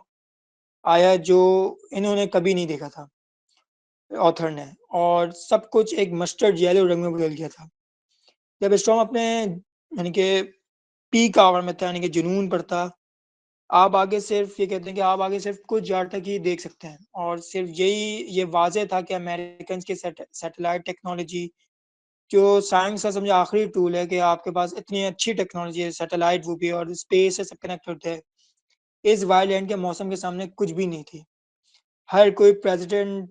आया जो इन्होंने कभी नहीं देखा था ऑथर ने और सब कुछ एक मस्टर्ड येलो रंग में बदल गया था जब स्टॉर्म अपने यानी कि पीक आवर में था यानी कि जुनून पर था आप आगे सिर्फ ये कहते हैं कि आप आगे सिर्फ कुछ जार तक ही देख सकते हैं और सिर्फ ये वाजह था कि अमेरिकन की सैटेलाइट टेक्नोलॉजी जो साइंस का समझे आखिरी टूल है कि आपके पास इतनी अच्छी टेक्नोलॉजी है सैटेलाइट वो भी और स्पेस से सब कनेक्ट होते हैं इस वाइल्ड लैंड के मौसम के सामने कुछ भी नहीं थी हर कोई प्रेसिडेंट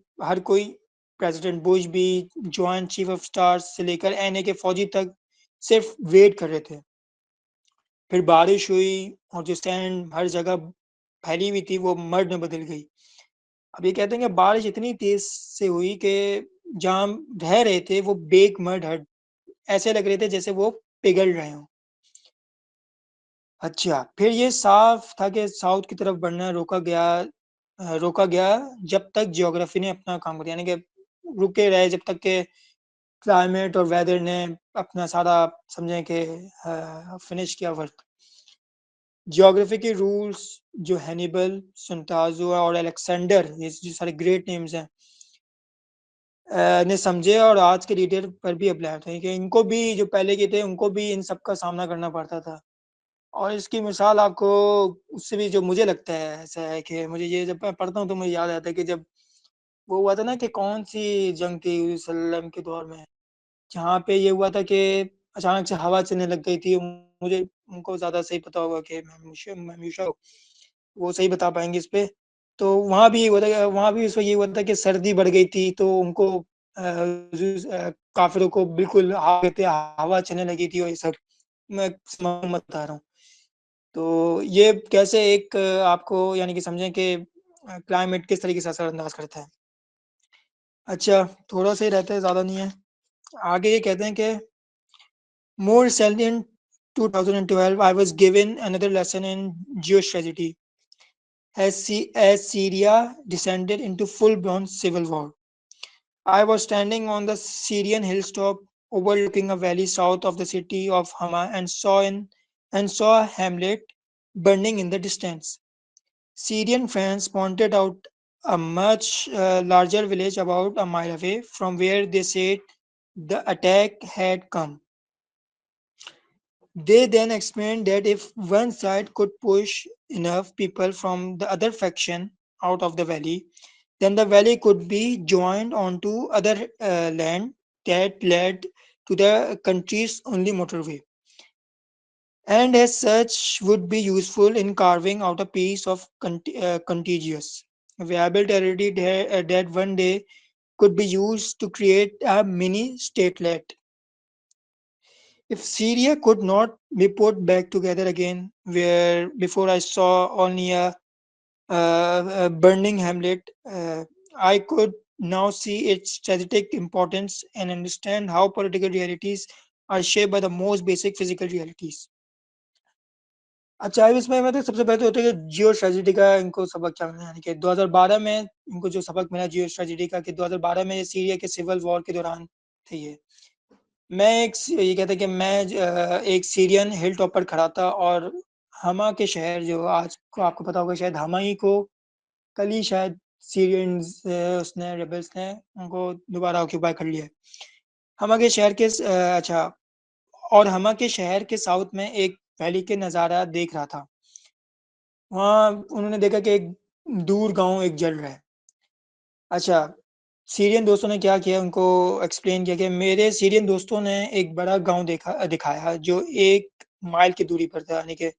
बुश भी जॉइंट चीफ ऑफ स्टाफ से लेकर एनए के फौजी तक सिर्फ वेट कर रहे थे फिर बारिश हुई और जो सैंड हर जगह फैली हुई थी वो मर्द में बदल गई अब ये कहते हैं कि बारिश इतनी तेज से हुई कि जहाँ रह रहे थे वो बेक मर्ड हट ऐसे लग रहे थे जैसे वो पिघल रहे हों अच्छा फिर ये साफ था कि साउथ की तरफ बढ़ना रोका गया जब तक जियोग्राफी ने अपना काम किया यानी कि रुके रहे जब तक के क्लाइमेट और वेदर ने अपना सारा समझें कि फिनिश किया वर्क ज्योग्राफी के रूल्स जो हैनिबल, सुंताजो और अलेक्जेंडर, ये जो सारे ग्रेट नेम्स हैं, ने समझे और आज के लीडर पर भी अप्लाई होते हैं कि इनको भी, जो पहले के थे उनको भी इन सब का सामना करना पड़ता था। और इसकी मिसाल आपको उससे भी, जो मुझे लगता है ऐसा है कि मुझे ये जब मैं पढ़ता हूँ तो मुझे याद आता है कि जब वो हुआ था ना कि कौन सी जंग थी वसल्लम के दौर में, जहाँ पे ये हुआ था कि अचानक से हवा चलने लग गई थी। मुझे उनको ज़्यादा सही पता होगा कि महमूशा वो सही बता पाएंगे इस पे। तो वहाँ भी ये हुआ था, वहाँ भी इस वक्त ये हुआ था कि सर्दी बढ़ गई थी, तो उनको काफिरों को बिल्कुल हवा चलने लगी थी और ये सब मैं मत बता रहा हूँ। तो ये कैसे एक आपको यानी कि समझें कि क्लाइमेट किस तरीके से असरअंदाज करता है। अच्छा, थोड़ा सा ही रहता है, ज़्यादा नहीं है। आगे ये कहते हैं कि more recently in 2012 I was given another lesson in geostrategy as Syria descended into full-blown civil war. I was standing on the Syrian hilltop overlooking a valley south of the city of Hama and saw a hamlet burning in the distance. Syrian friends pointed out a much larger village about a mile away from where they said the attack had come. They then explained that if one side could push enough people from the other faction out of the valley, then the valley could be joined onto other land that led to the country's only motorway, and as such would be useful in carving out a piece of contiguous, viable territory that one day could be used to create a mini statelet. If Syria could not be put back together again, where before I saw only a burning hamlet, I could now see its strategic importance and understand how political realities are shaped by the most basic physical realities. अच्छा, अब इसमें मतलब सबसे पहले तो होता है कि जियो स्ट्रेटजी का इनको सबक क्या मिला, यानी कि 2012 में इनको जो सबक मिला जियो स्ट्रेटजी का, कि 2012 में ये सीरिया के सिविल वॉर के दौरान थे ये। ये कहते हैं कि मैं एक सीरियन हिल टॉप पर खड़ा था और हमा के शहर, जो आज को आपको पता होगा शायद, हमा ही को कल ही शायद सीरियंस उसने रेबल्स ने उनको दोबारा ऑक्यूपाई कर लिया है। हमा के शहर के अच्छा, और हमा के शहर के साउथ में एक वैली के नज़ारा देख रहा था। वहाँ उन्होंने देखा कि एक दूर गांव एक जल रहा है। अच्छा, सीरियन दोस्तों ने क्या किया, उनको एक्सप्लेन किया कि मेरे सीरियन दोस्तों ने एक बड़ा गांव दिखाया जो 1 माइल की दूरी पर था, यानी कि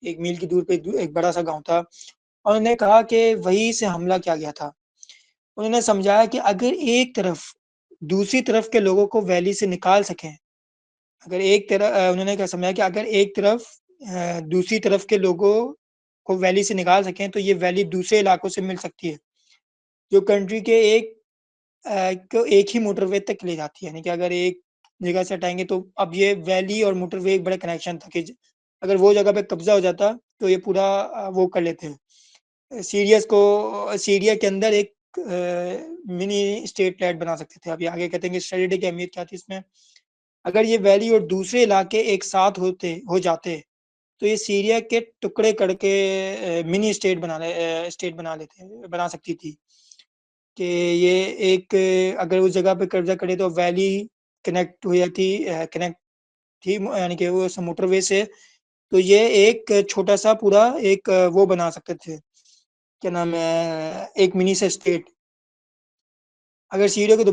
1 मील की दूर पे एक बड़ा सा गांव था। और उन्होंने कहा कि वहीं से हमला किया गया था। उन्होंने समझाया कि अगर एक तरफ दूसरी तरफ के लोगों को वैली से निकाल सकें, अगर एक तरफ उन्होंने क्या समझाया कि अगर एक तरफ दूसरी तरफ के लोगों को वैली से निकाल सकें तो ये वैली दूसरे इलाकों से मिल सकती है, जो कंट्री के को एक ही मोटरवे तक ले जाती है। यानी कि अगर एक जगह से हटाएंगे तो अब ये वैली और मोटरवे एक बड़ा कनेक्शन था कि अगर वो जगह पे कब्जा हो जाता तो ये पूरा वो कर लेते हैं, सीरिया के अंदर एक मिनी स्टेट प्लेट बना सकते थे। अभी आगे कहते हैं कि स्ट्रेटेजी की अहमियत क्या थी इसमें। अगर ये वैली और दूसरे इलाके एक साथ हो जाते तो ये सीरिया के टुकड़े करके मिनी स्टेट बना सकती थी। कि ये एक अगर उस जगह पे कब्जा करे तो वैली कनेक्ट हो जाती, कनेक्ट थी यानी कि वो मोटरवे से, तो ये एक छोटा सा पूरा एक वो बना सकते थे, क्या नाम है, एक मिनी से स्टेट। अगर सीरिया को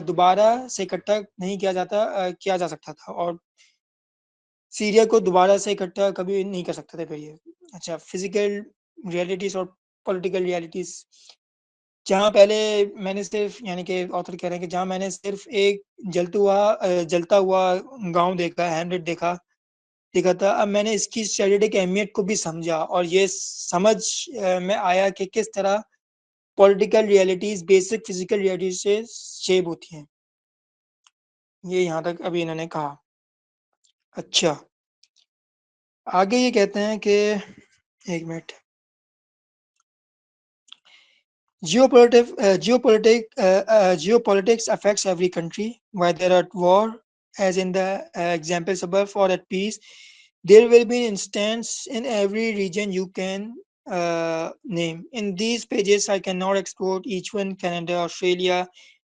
दोबारा से इकट्ठा नहीं किया जा सकता था, और सीरिया को दोबारा से इकट्ठा कभी नहीं कर सकते थे फिर ये। अच्छा, फिजिकल रियलिटीज और पॉलिटिकल रियलिटीज, जहाँ पहले मैंने सिर्फ, यानी कि ऑथर कह रहे हैं कि जहाँ मैंने सिर्फ एक जलता हुआ गांव देखा, हैमलेट देखा था, अब मैंने इसकी स्ट्रेटेजिक अहमियत को भी समझा और ये समझ में आया कि किस तरह political realities basic physical realities से शेप होती हैं। ये यहाँ तक अभी इन्होंने कहा। अच्छा, आगे ये कहते हैं कि एक minute, geopolitics affects every country, whether at war, as in the examples above, or at peace. There will be an instance in every region you can name. In these pages, I cannot explore each one. Canada, Australia,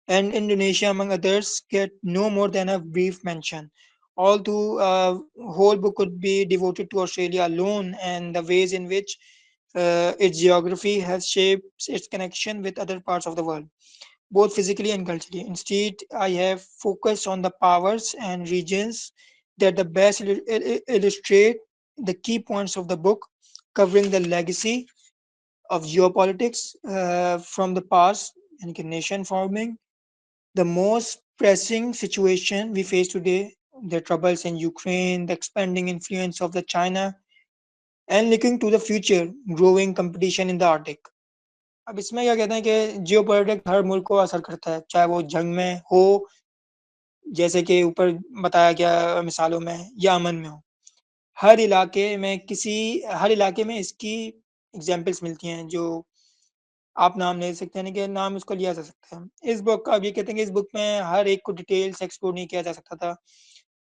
and Indonesia, among others, get no more than a brief mention. Although a whole book could be devoted to Australia alone and the ways in which its geography has shaped its connection with other parts of the world, both physically and culturally. Instead, I have focused on the powers and regions that the best illustrate the key points of the book, covering the legacy of geopolitics from the past and nation forming, the most pressing situation we face today, the troubles in Ukraine, the expanding influence of the China, and looking to the future, growing competition in the Arctic. अब इसमें क्या कहते हैं कि geopolitics हर मुल्क को असर करता है, चाहे वो जंग में हो, जैसे कि ऊपर बताया गया मिसालों में, या अमन में हो। हर इलाके में इसकी एग्जाम्पल्स मिलती हैं, जो आप नाम ले सकते हैं, कि नाम उसको लिया जा सकता है। इस बुक का अब ये कहते हैं कि इस बुक में हर एक को डिटेल से एक्सप्लोर नहीं किया जा सकता था।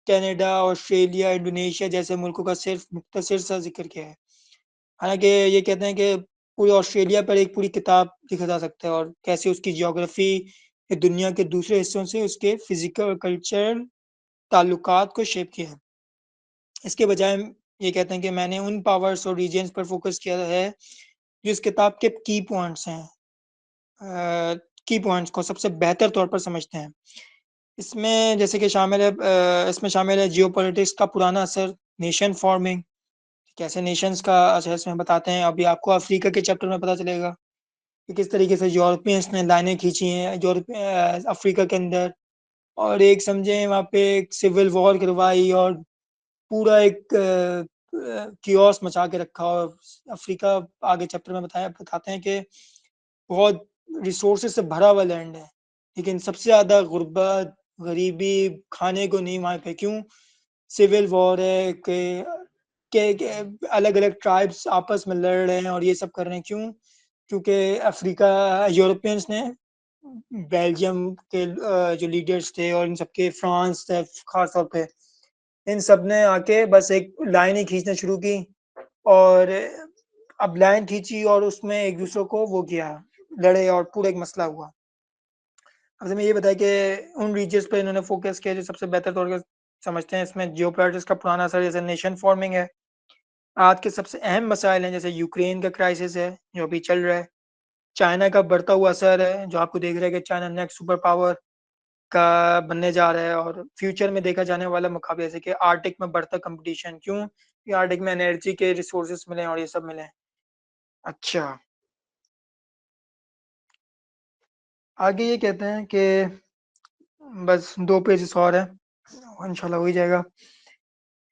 कनाडा, ऑस्ट्रेलिया, इंडोनेशिया जैसे मुल्कों का सिर्फ मुख्तसर सा जिक्र किया है। हालांकि ये कहते हैं कि पूरे ऑस्ट्रेलिया पर एक पूरी किताब लिखा जा सकता है, और कैसे उसकी जियोग्राफी दुनिया के दूसरे हिस्सों से उसके फिजिकल और कल्चरल ताल्लुकात को शेप किया है। इसके बजाय ये कहते हैं कि मैंने उन पावर्स और रीजन्स पर फोकस किया है जो इस किताब के की पॉइंट्स हैं, की पॉइंट्स को सबसे बेहतर तौर पर समझते हैं। इसमें जैसे कि इसमें शामिल है जियोपॉलिटिक्स का पुराना असर, नेशन फॉर्मिंग, कैसे नेशंस का असर इसमें बताते हैं। अभी आपको अफ्रीका के चैप्टर में पता चलेगा कि किस तरीके से यूरोपियंस ने लाइनें खींची हैं अफ्रीका के अंदर, और एक समझे वहाँ पे एक सिविल वॉर करवाई, और पूरा एक कियोस मचा के रखा। और अफ्रीका आगे चैप्टर में बताते हैं कि बहुत रिसोर्सेज से भरा हुआ लैंड है, लेकिन सबसे ज़्यादा गुर्बत, गरीबी, खाने को नहीं वहाँ पे। क्यों? सिविल वॉर है के अलग अलग ट्राइब्स आपस में लड़ रहे हैं और ये सब कर रहे हैं। क्यों? क्योंकि अफ्रीका यूरोपियंस ने बेल्जियम के जो लीडर्स थे, और इन सबके फ्रांस थे खास तौर पे, इन सब ने आके बस एक लाइन ही खींचना शुरू की, और अब लाइन खींची और उसमें एक दूसरे को वो किया, लड़े, और पूरा एक मसला हुआ। अब हमें ये बताया कि उन रीजन्स पे इन्होंने फोकस किया जो सबसे बेहतर तौर पर समझते हैं। इसमें जियोपॉलिटिक्स का पुराना असर जैसे नेशन फॉर्मिंग है, आज के सबसे अहम मसाइल हैं जैसे यूक्रेन का क्राइसिस है जो अभी चल रहा है, चाइना का बढ़ता हुआ असर है जो आपको देख रहा है कि चाइना नेक्स्ट सुपर पावर का बनने जा रहा है, और फ्यूचर में देखा जाने वाला मुकाबला जैसे कि आर्टिक में बढ़ता कंपटीशन। क्यों? कि आर्टिक में एनर्जी के रिसोर्सेज मिले और ये सब मिले। अच्छा, आगे ये कहते हैं कि बस 2 पेजेस और हैं, इंशाल्लाह हो ही जाएगा।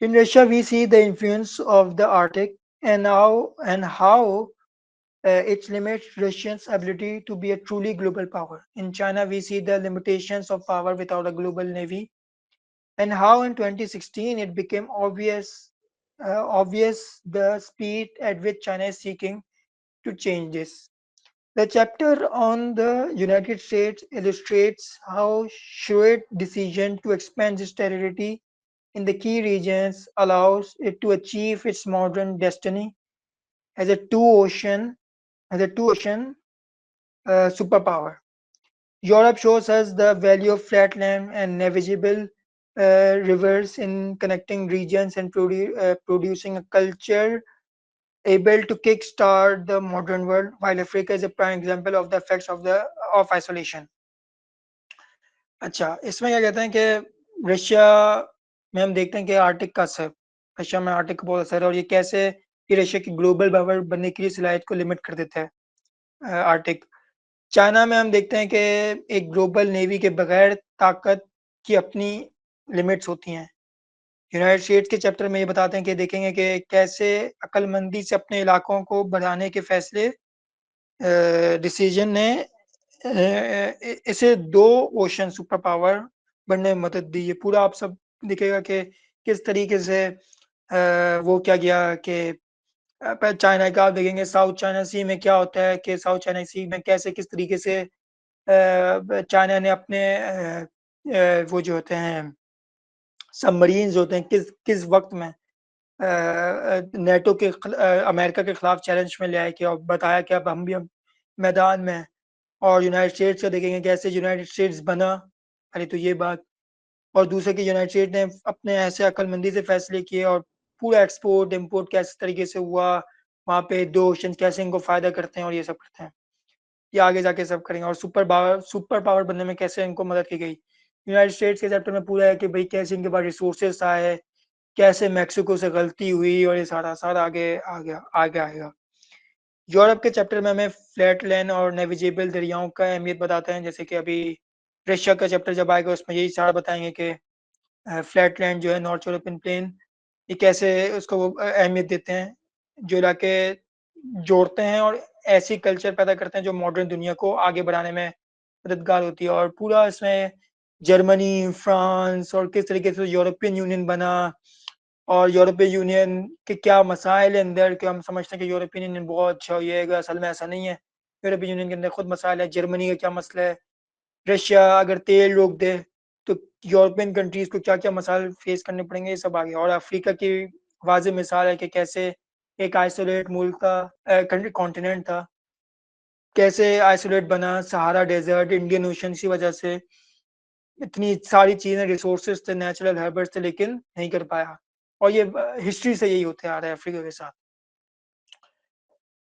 In Russia, we see the influence of the Arctic and how it limits Russia's ability to be a truly global power. In China, we see the limitations of power without a global navy, and how in 2016 it became obvious the speed at which China is seeking to change this. The chapter on the United States illustrates how shrewd decision to expand its territory in the key regions allows it to achieve its modern destiny as a two-ocean superpower. Europe shows us the value of flat land and navigable rivers in connecting regions and producing a culture able to kickstart the modern world, while Africa is a prime example of the effects of isolation. अच्छा, इसमें क्या कहते हैं कि Russia में हम देखते हैं कि आर्टिक का असर, रशिया में आर्टिक का बहुत असर है, और ये कैसे कि रशिया की ग्लोबल पावर बनने की सलाहियत को लिमिट कर देता है आर्टिक। चाइना में हम देखते हैं कि एक ग्लोबल नेवी के बगैर ताकत की अपनी लिमिट्स होती हैं। यूनाइटेड स्टेट्स के चैप्टर में ये बताते हैं कि देखेंगे कि कैसे अक्लमंदी से अपने इलाकों को बढ़ाने के फैसले डिसीजन ने इसे 2 ओशन सुपर पावर बनने में मदद दी। ये पूरा आप सब दिखेगा कि किस तरीके से वो क्या किया कि चाइना का आप देखेंगे साउथ चाइना सी में क्या होता है कि साउथ चाइना सी में कैसे किस तरीके से चाइना ने अपने वो जो होते हैं सबमरीन्स होते हैं किस किस वक्त में नेटो के अमेरिका के खिलाफ चैलेंज में ले आए कि और बताया कि अब हम भी मैदान में हैं। और यूनाइटेड स्टेट्स का देखेंगे कैसे यूनाइटेड स्टेट्स बना, पहले तो ये बात। और दूसरे कि यूनाइटेड स्टेट्स ने अपने ऐसे अक्लमंदी से फैसले किए और पूरा एक्सपोर्ट इम्पोर्ट कैसे तरीके से हुआ, वहाँ पे 2 ओशन कैसे इनको फ़ायदा करते हैं और ये सब करते हैं। ये आगे जाके सब करेंगे और सुपर पावर बनने में कैसे इनको मदद की गई। यूनाइटेड स्टेट्स के चैप्टर में पूरा है कि भाई कैसे इनके पास रिसोर्सेस आए, कैसे मेक्सिको से गलती हुई और ये सारा आगे आएगा। यूरोप के चैप्टर में हमें फ्लैट लैंड और नेविगेबल दरियाओं का अहमियत बताते हैं, जैसे कि अभी रशिया का चैप्टर जब आएगा उसमें यही सारा बताएंगे कि फ्लैट लैंड जो है नॉर्थ यूरोपियन प्लेन, ये कैसे उसको वो अहमियत देते हैं, जो इलाके जोड़ते हैं और ऐसी कल्चर पैदा करते हैं जो मॉडर्न दुनिया को आगे बढ़ाने में मददगार होती है। और पूरा इसमें जर्मनी, फ्रांस और किस तरीके से यूरोपियन यूनियन बना और यूरोपियन यूनियन के क्या मसाइल है अंदर, कि हम समझते हैं कि यूरोपियन यूनियन बहुत अच्छा हो जाएगा, असल में ऐसा नहीं है। यूरोपियन यूनियन के अंदर खुद मसाइल है। जर्मनी का क्या मसला है, रशिया अगर तेल रोक दे तो यूरोपियन कंट्रीज को क्या क्या मसाइल फेस करने पड़ेंगे, ये सब आगे। और अफ्रीका की वाज़ेह मिसाल है कि कैसे एक आइसोलेट मुल्क था, कॉन्टिनेंट था, कैसे आइसोलेट बना, सहारा डेजर्ट, इंडियन ओशन की वजह से इतनी सारी चीज़ें, रिसोर्सेज थे, नेचुरल हर्बर्स थे, लेकिन नहीं कर पाया। और ये हिस्ट्री से यही होते आ रहा है अफ्रीका के साथ।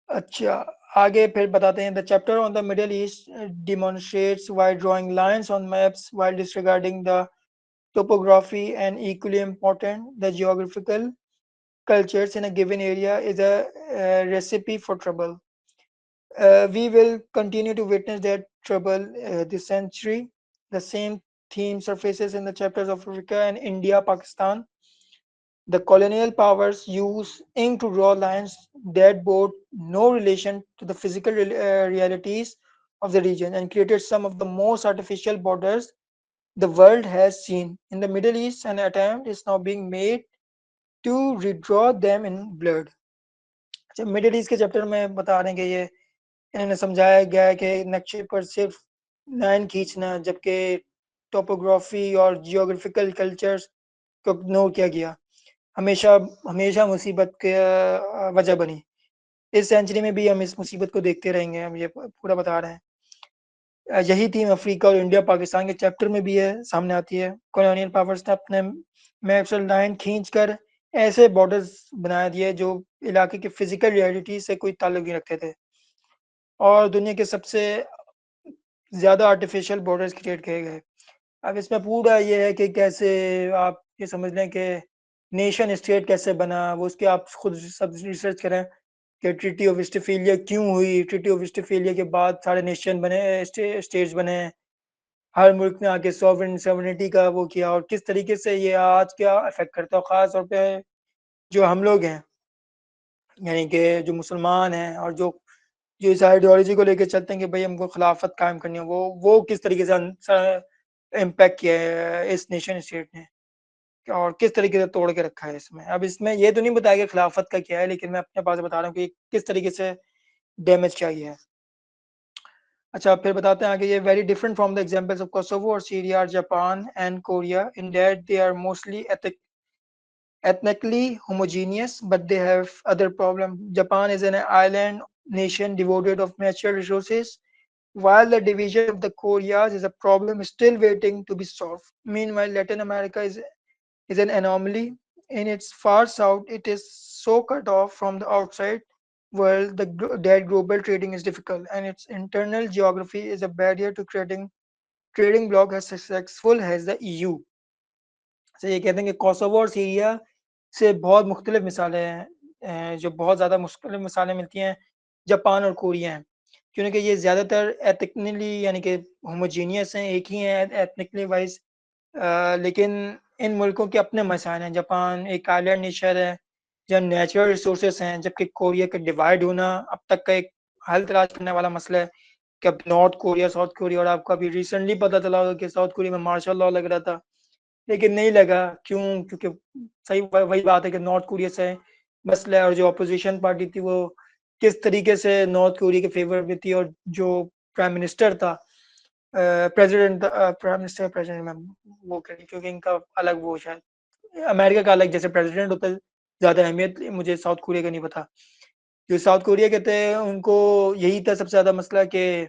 अच्छा, आगे फिर बताते हैं the chapter on the middle east demonstrates why drawing lines on maps while disregarding the topography and equally important the geographical cultures in a given area is a recipe for trouble. We will continue to witness that trouble this century. The same theme surfaces in the chapters of Africa and India, Pakistan. The colonial powers use ink to draw lines that bore no relation to the physical realities of the region and created some of the most artificial borders the world has seen. In the Middle East, an attempt is now being made to redraw them in blood. अच्छा, middle east के chapter में बता रहे हैं कि ये इन्होंने समझाया गया है कि नक्शे पर सिर्फ लाइन खींचना, जबकि टोपोग्राफी और जियोग्राफिकल कल्चर्स को इग्नोर किया गया, हमेशा हमेशा मुसीबत के वजह बनी। इस सेंचुरी में भी हम इस मुसीबत को देखते रहेंगे, हम ये पूरा बता रहे हैं। यही थीम अफ्रीका और इंडिया पाकिस्तान के चैप्टर में भी है, सामने आती है। कॉलोनियल पावर्स ने अपने मैप्स और लाइन खींचकर ऐसे बॉर्डर्स बना दिए जो इलाके की फिजिकल रियलिटी से कोई ताल्लुक नहीं रखते थे और दुनिया के सबसे ज़्यादा आर्टिफिशियल बॉर्डर्स क्रिएट किए गए। अब इसमें पूरा ये है कि कैसे आप ये समझ लें कि नेशन स्टेट कैसे बना, वो उसके आप खुद सब रिसर्च करें कि ट्रीटी ऑफ वेस्टफेलिया क्यों हुई, ट्रीटी ऑफ वेस्टफेलिया के बाद सारे नेशन बने, स्टेट्स बने, हर मुल्क ने आके सॉवरेनिटी का वो किया और किस तरीके से ये आज क्या अफेक्ट करता है। ख़ास तौर पे जो हम लोग हैं, यानी कि जो मुसलमान हैं और जो इस आइडियोलॉजी को लेके चलते हैं कि भाई हमको खिलाफत कायम करनी है, वो किस तरीके से इम्पैक्ट किया है इस नेशन स्टेट ने और किस तरीके से तोड़ के रखा है इसमें। अब इसमें ये तो नहीं बताया कि खिलाफत का क्या है, लेकिन मैं अपने पास बता रहा हूँ कि किस तरीके से डैमेज किया गया है। अच्छा, फिर बताते हैं आगे, ये very different from the examples of Kosovo और सीरिया और Japan and Korea in that they are mostly ethnically homogeneous, but they have other problems. Japan is an island nation devoid of natural resources, while the division of the Koreas is a problem still waiting to be solved. Meanwhile, Latin America is an anomaly. In its far south, it is so cut off from the outside world that global trading is difficult, and its internal geography is a barrier to trading bloc as successful as the EU. So ये कहते हैं कि Kosovo और Syria से बहुत मुख्तलिफ मिसालें हैं, जो बहुत ज़्यादा मुख्तलिफ मिसालें मिलती हैं जापान और कोरिया हैं, क्योंकि ये ज़्यादातर एथनिकली यानी कि होमोजीनियस हैं, एक ही हैं एथनिकली वाइज, लेकिन इन मुल्कों के अपने मसाइल हैं। जापान एक आइलैंड नेशन है जहाँ नेचुरल रिसोर्सेस हैं, जबकि कोरिया का डिवाइड होना अब तक का एक हल तलाश करने वाला मसला है कि अब नॉर्थ कोरिया साउथ कोरिया, और आपको अभी रिसेंटली पता चला होगा कि साउथ कोरिया में मार्शल लॉ लग रहा था, लेकिन नहीं लगा। क्यों? क्योंकि सही वही बात है कि नॉर्थ कोरिया से मसला है और जो अपोजिशन पार्टी थी वो किस तरीके से नॉर्थ कोरिया के फेवर में थी, और जो प्राइम मिनिस्टर था, प्रेसिडेंट प्राइम मिनिस्टर प्रेसिडेंट में वो करी, क्योंकि इनका अलग वो शायद अमेरिका का अलग जैसे प्रेसिडेंट होता है ज़्यादा अहमियत, मुझे साउथ कोरिया का नहीं पता। जो साउथ कोरिया कहते हैं उनको यही था सबसे ज़्यादा मसला कि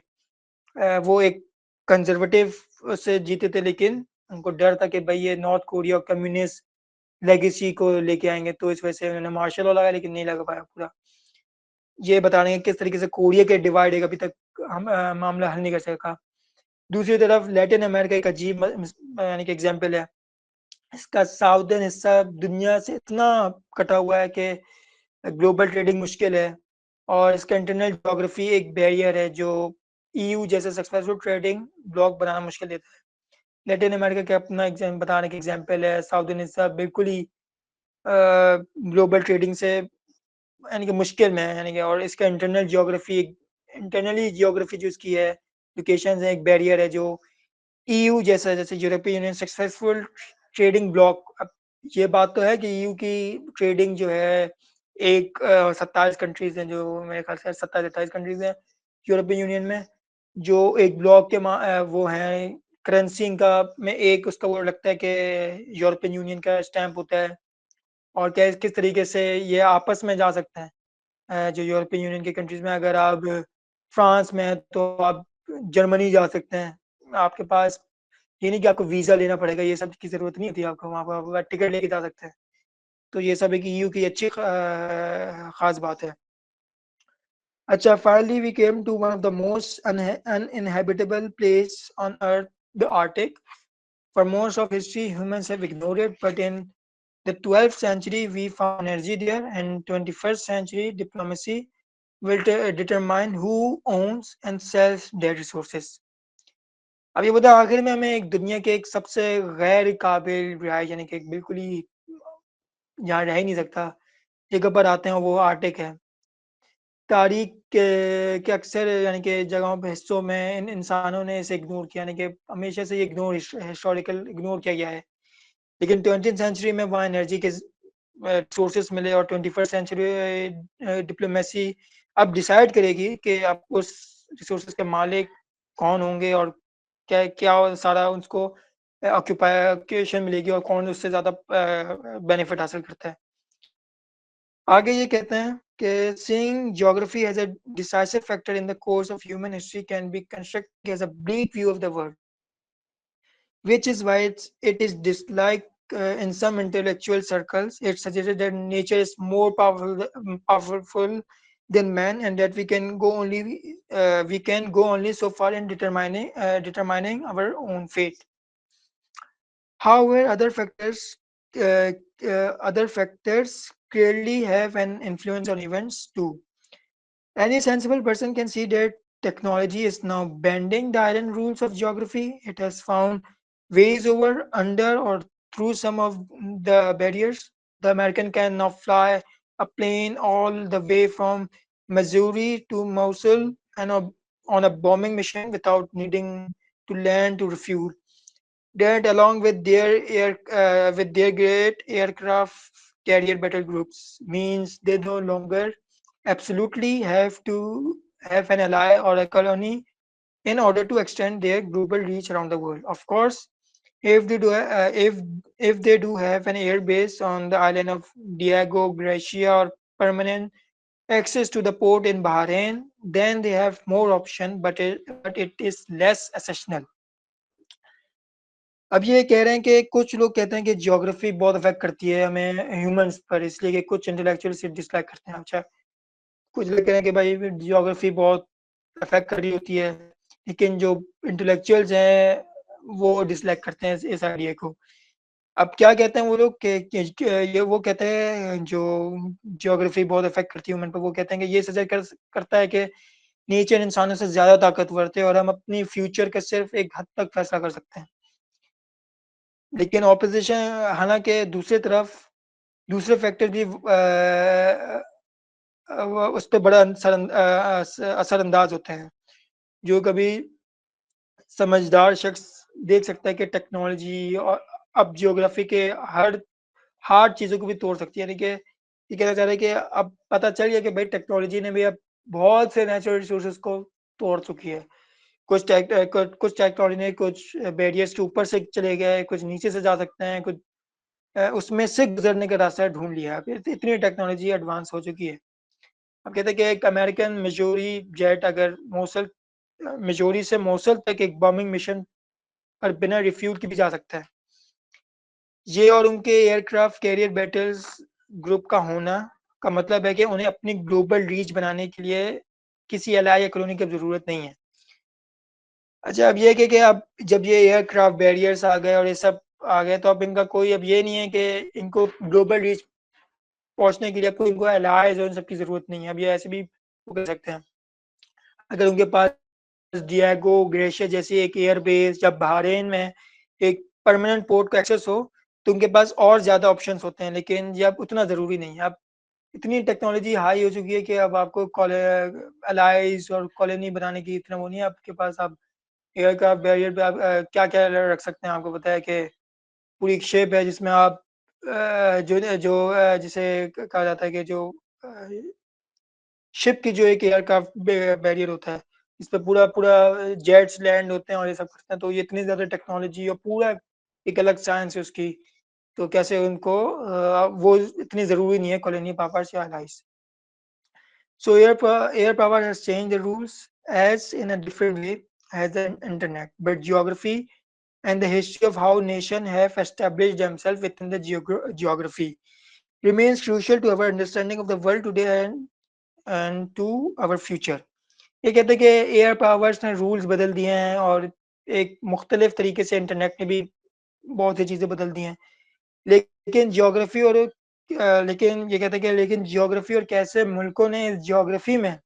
वो एक कंजर्वेटिव से जीते थे, लेकिन उनको डर था कि भाई ये नॉर्थ कोरिया और कम्युनिस्ट लेगेसी को लेके आएंगे, तो इस वजह से उन्होंने मार्शल लॉ लगाया, लेकिन नहीं लगा पाया पूरा। ये बता रहे हैं किस तरीके से कोरिया के डिवाइड एक अभी तक हम मामला हल नहीं कर सका। दूसरी तरफ लैटिन अमेरिका एक अजीब यानी कि एग्जाम्पल है। इसका साउदर्न हिस्सा दुनिया से इतना कटा हुआ है कि ग्लोबल ट्रेडिंग मुश्किल है, और इसका इंटरनल जोग्राफी एक बैरियर है जो ईयू जैसे सक्सेसफुल ट्रेडिंग ब्लॉक बनाना मुश्किल देता है। लैटिन अमेरिका के अपना एग्जाम बताने के एग्जाम्पल है, साउदर्न हिस्सा बिल्कुल ही ग्लोबल ट्रेडिंग से यानी कि मुश्किल में है, यानी कि और इसका इंटरनली जियोग्राफी जो इसकी है, लोकेशन है, एक बैरियर है जो ईयू जैसा, जैसे European union successful trading block. अब ये बात तो है कि ईयू की ट्रेडिंग जो है एक 27 कंट्रीज हैं, जो मेरे ख्याल से 27-28 कंट्रीज हैं यूरोपियन यूनियन में, जो एक ब्लॉक के वो हैं करेंसी इनका में एक उसका वो लगता है कि यूरोपियन यूनियन का स्टैंप होता है, और क्या किस तरीके से ये आपस में जा सकते हैं। जो यूरोपियन यूनियन की कंट्रीज में अगर आप फ्रांस में हैं तो आप जर्मनी जा सकते हैं, आपके पास ये नहीं कि आपको वीजा लेना पड़ेगा, ये सब की जरूरत नहीं होती आपको, वहाँ पर आप टिकट लेके जा सकते हैं। तो ये सब एक ईयू की अच्छी खास बात है। अच्छा, finally we came to one of the most uninhabitable place on earth, the Arctic. For most of history humans have ignored it, but in the 12th century we found energy there, and 21st century diplomacy will determine who owns and sells their resources. अब ये बता, आखिर में हमें एक दुनिया के एक सबसे गैर काबिल रिहाइश यानी कि एक बिल्कुल ही यहाँ रह ही नहीं सकता जगह पर आते हैं, वो आर्टिक है। तारीख के अक्सर यानी कि जगहों पे हिस्सों में इन इंसानों ने इसे इग्नोर किया, यानी कि हमेशा से ये हिस्टोरिकल इग्नोर किया गया है। लेकिन 20th सेंचुरी में वहाँ एनर्जी के सोर्सेस मिले, और 21st सेंचुरी डिप्लोमेसी अब डिसाइड करेगी कि आप उस रिसोर्सेज के मालिक कौन होंगे, और क्या क्या सारा उसको ऑक्यूपेशन मिलेगी, और कौन उससे ज़्यादा बेनिफिट हासिल करता है। आगे ये कहते हैं कि seeing geography as a decisive factor in the course of human history can be constructed as a bleak view of the world, which is why it is disliked in some intellectual circles. It suggested that nature is more powerful than man, and that we can go only so far in determining our own fate. However, uh, other factors clearly have an influence on events too. Any sensible person can see that technology is now bending the iron rules of geography. It has found ways over, under, or through some of the barriers. The American can now fly a plane all the way from Missouri to Mosul and on a bombing mission without needing to land to refuel. That, along with their great aircraft carrier battle groups, means they no longer absolutely have to have an ally or a colony in order to extend their global reach around the world. Of course, if they do have an air base on the island of Diego Garcia or permanent access to the port in Bahrain, then they have more option, but it is less essential. अब ये कह रहे हैं कि कुछ लोग कहते हैं कि ज्योग्राफी बहुत अफेक्ट करती है हमें ह्यूमंस पर, इसलिए कि कुछ इंटेलेक्चुअल से डिसलाइक करते हैं। अच्छा, कुछ लोग कह रहे हैं कि भाई ज्योग्राफी बहुत अफेक्ट कर रही होती है, लेकिन जो इंटेलेक्चुअल्स हैं वो डिसलाइक करते हैं इस आइडिया को। अब क्या कहते हैं वो लोग कि ये वो कहते हैं जो ज्योग्राफी बहुत अफेक्ट करती है ह्यूमन पर, वो कहते हैं कि ये सजेस्ट करता है कि नेचर इंसानों से ज्यादा ताकतवर थे, और हम अपनी फ्यूचर का सिर्फ एक हद तक फैसला कर सकते हैं। लेकिन ऑपोजिशन, हालांकि दूसरी तरफ दूसरे फैक्टर भी उस पर बड़ा असरअंदाज होते हैं। जो कभी समझदार शख्स देख सकता है कि टेक्नोलॉजी और अब जियोग्राफी के हर हार्ड चीज़ों को भी तोड़ सकती है, यानी कि ये कहना चाह रहे हैं कि अब पता चल गया कि भाई टेक्नोलॉजी ने भी अब बहुत से नेचुरल रिसोर्सेज को तोड़ चुकी है। कुछ टेक्नोलॉजी ने कुछ बैरियर्स के ऊपर से चले गए, कुछ नीचे से जा सकते हैं, कुछ उसमें से गुजरने का रास्ता ढूंढ लिया। अब इतनी टेक्नोलॉजी एडवांस हो चुकी है। अब कहते हैं कि एक अमेरिकन मिजोरी जेट अगर मोसल मिजोरी से मोसल तक एक बॉम्बिंग मिशन पर बिना रिफ्यूल के भी जा सकता है। ये और उनके एयरक्राफ्ट कैरियर बैटल्स ग्रुप का होना का मतलब है कि उन्हें अपनी ग्लोबल रीच बनाने के लिए किसी एलाई या कॉलोनी की जरूरत नहीं है। अच्छा, अब ये कि अब जब ये एयरक्राफ्ट बैरियर्स आ गए और ये सब आ गए, तो अब इनका कोई अब ये नहीं है कि इनको ग्लोबल रीच पहुंचने के लिए कोई इनको एलाइज और इन सब की जरूरत नहीं है। अब ये ऐसे भी वो कर सकते हैं। अगर उनके पास डिएगो ग्रेशिया जैसी एक एयरबेस या बहरीन में एक परमानेंट पोर्ट को एक्सेस हो, तो उनके पास और ज़्यादा ऑप्शंस होते हैं, लेकिन ये अब उतना ज़रूरी नहीं है। अब इतनी टेक्नोलॉजी हाई हो चुकी है कि अब आपको अलाइज और कॉलोनी बनाने की इतना वो नहीं है आपके पास। आप एयरक्राफ्ट बैरियर पे आप क्या क्या रख सकते हैं। आपको पता है कि पूरी एक शेप है जिसमें आप जो जो जिसे कहा जाता है कि जो शिप की जो एक एयरक्राफ्ट बैरियर होता है, इस पे पूरा पूरा जेट्स लैंड होते हैं और ये सब करते हैं। तो ये इतनी ज़्यादा टेक्नोलॉजी और पूरा एक अलग साइंस है उसकी। तो कैसे उनको वो इतनी ज़रूरी नहीं है कॉलोनी पावर्स या allies. So air power has changed the rules as in a different way as the internet, but geography and the history of how nations have established themselves within the geography remains crucial to our understanding of the world today and to our future. ये कहते हैं कि air powers ने rules बदल दिए हैं और एक मुख्तलिफ तरीके से इंटरनेट ने भी बहुत सी चीज़ें बदल दी हैं। लेकिन ज्योग्राफी और लेकिन ये कहते हैं कि लेकिन ज्योग्राफी और कैसे मुल्कों ने इस ज्योग्राफी में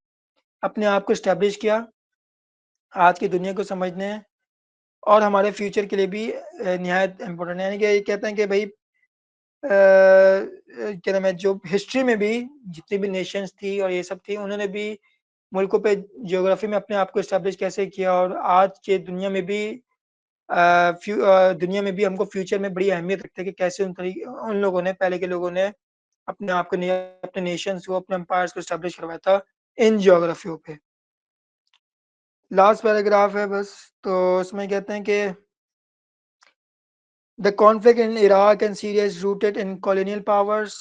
अपने आप को इस्टेब्लिश किया, आज की दुनिया को समझने और हमारे फ्यूचर के लिए भी निहायत इम्पोर्टेंट है। यानी कि ये कहते हैं कि भाई क्या नाम है, जो हिस्ट्री में भी जितनी भी नेशंस थी और ये सब थी, उन्होंने भी मुल्कों पे ज्योग्राफी में अपने आप को इस्टेब्लिश कैसे किया, और आज के दुनिया में भी दुनिया में भी हमको फ्यूचर में बड़ी अहमियत रखते हैं कि कैसे उन लोगों ने, पहले के लोगों ने अपने आप को अपने नेशंस को, अपने एम्पायर्स को इस्टेब्लिश करवाया था इन ज्योग्राफियों पे। लास्ट पैराग्राफ है बस, तो इसमें कहते हैं कि the conflict in Iraq and Syria is rooted in colonial powers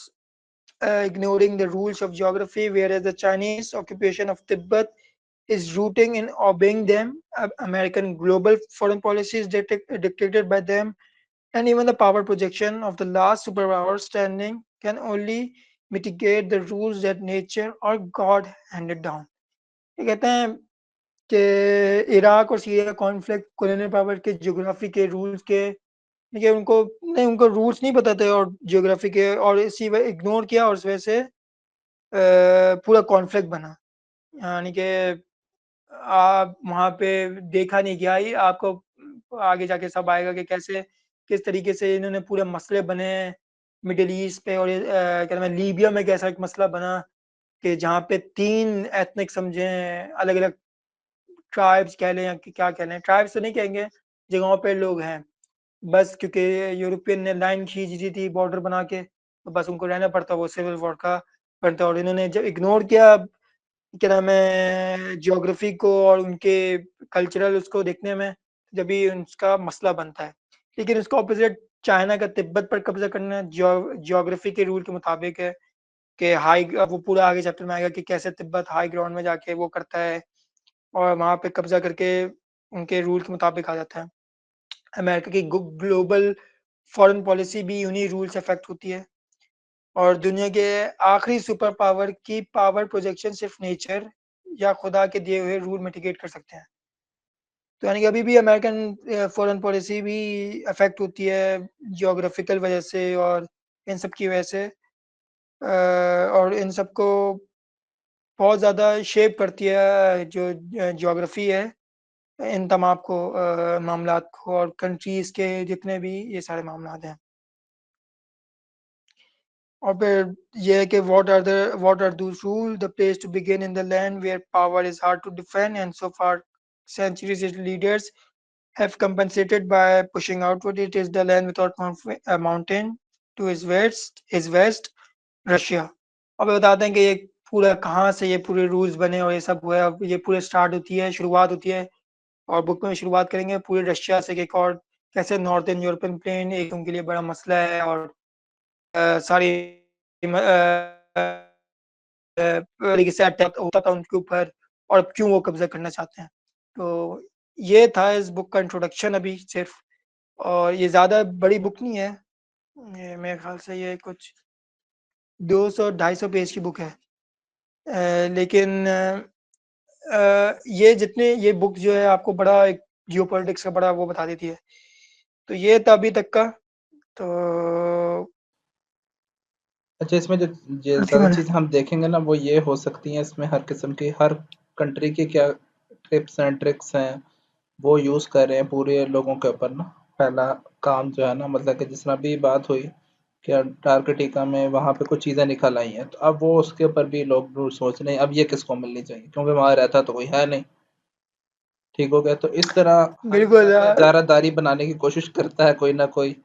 ignoring the rules of geography, whereas the Chinese occupation of Tibet is rooting in obeying them. American global foreign policy is dictated by them, and even the power projection of the last superpower standing can only mitigate the rules that nature or God handed down. ये कहते हैं कि Iraq और Syria का conflict colonial power के geography के rules के, देखिए उनको नहीं, उनको रूल्स नहीं पता थे और ज्योग्राफी के, और इसी वजह इग्नोर किया और इस वजह से पूरा कॉन्फ्लिक्ट बना। यानी कि आप वहाँ पे देखा नहीं गया, ही आपको आगे जाके सब आएगा कि कैसे किस तरीके से इन्होंने पूरे मसले बने मिडिल ईस्ट पे। और क्या नाम है, लीबिया में कैसा एक मसला बना कि जहाँ पे 3 एथनिक समझे अलग अलग ट्राइब्स कह लें या क्या कह लें, ट्राइब्स तो नहीं कहेंगे, जगहों पे लोग हैं, बस क्योंकि यूरोपियन ने लाइन खींच दी थी बॉर्डर बना के, तो बस उनको रहना पड़ता, वो सिविल वॉर का बनता। और इन्होंने जब इग्नोर किया क्या नाम है ज्योग्राफी को और उनके कल्चरल उसको देखने में, जब भी उसका मसला बनता है। लेकिन उसका ऑपोजिट चाइना का तिब्बत पर कब्जा करना ज्योग्राफी के रूल के मुताबिक है कि हाई, वो पूरा आगे चैप्टर में आएगा कि कैसे तिब्बत हाई ग्राउंड में जाके वो करता है और वहाँ पे कब्जा करके उनके रूल के मुताबिक आ जाता है। अमेरिका की ग्लोबल फॉरेन पॉलिसी भी उन्हीं रूल से अफेक्ट होती है, और दुनिया के आखिरी सुपर पावर की पावर प्रोजेक्शन सिर्फ नेचर या खुदा के दिए हुए रूल मिटिगेट कर सकते हैं। तो यानी कि अभी भी अमेरिकन फॉरेन पॉलिसी भी अफेक्ट होती है जियोग्राफिकल वजह से और इन सब की वजह से, और इन सबको बहुत ज़्यादा शेप करती है जो जियोग्राफी है इन तमाम को मामलात को, और कंट्रीज़ के जितने भी ये सारे मामलात हैं। और फिर ये है कि what are those rules, the place to begin in the land where power is hard to defend, and so far centuries its leaders have compensated by pushing outward. It is the land without a mountain to its west Russia. अब बताते हैं कि ये पूरा कहाँ से ये पूरे रूल्स बने और ये सब हुआ है। अब ये पूरे स्टार्ट होती है, शुरुआत होती है, और बुक में शुरुआत करेंगे पूरे रशिया से, एक और कैसे नॉर्थर्न यूरोपियन प्लेन एक उनके लिए बड़ा मसला है, और सारी तरीके से अटैक होता था उनके ऊपर और क्यों वो कब्जा करना चाहते हैं। तो ये था इस बुक का इंट्रोडक्शन अभी सिर्फ, और ये ज़्यादा बड़ी बुक नहीं है, ये मेरे ख्याल से ये कुछ 200-250 पेज की बुक है। लेकिन ये बुक जो है आपको बड़ा एक जियोपॉलिटिक्स का बड़ा वो बता देती है। तो ये था अभी तक का। तो अच्छा, इसमें जो ज़्यादा चीज़ हम देखेंगे ना वो ये हो सकती हैं, इसमें हर किस्म की हर कंट्री की क्या टिप्स एंड ट्रिक्स हैं वो यूज़ कर रहे हैं पूरे लोगों के ऊपर ना। पहला काम जो है ना, मतलब कि जिस तरह अभी बात हुई कि अंटार्कटिका में वहाँ पे कुछ चीज़ें निकल आई हैं, तो अब वो उसके ऊपर भी लोग सोच रहे हैं अब ये किसको मिलनी चाहिए, क्योंकि वहाँ रहता तो कोई है नहीं। ठीक हो गया, तो इस तरह हर बिल्कुल जगह पे इजारादारी बनाने की कोशिश करता है कोई ना कोई।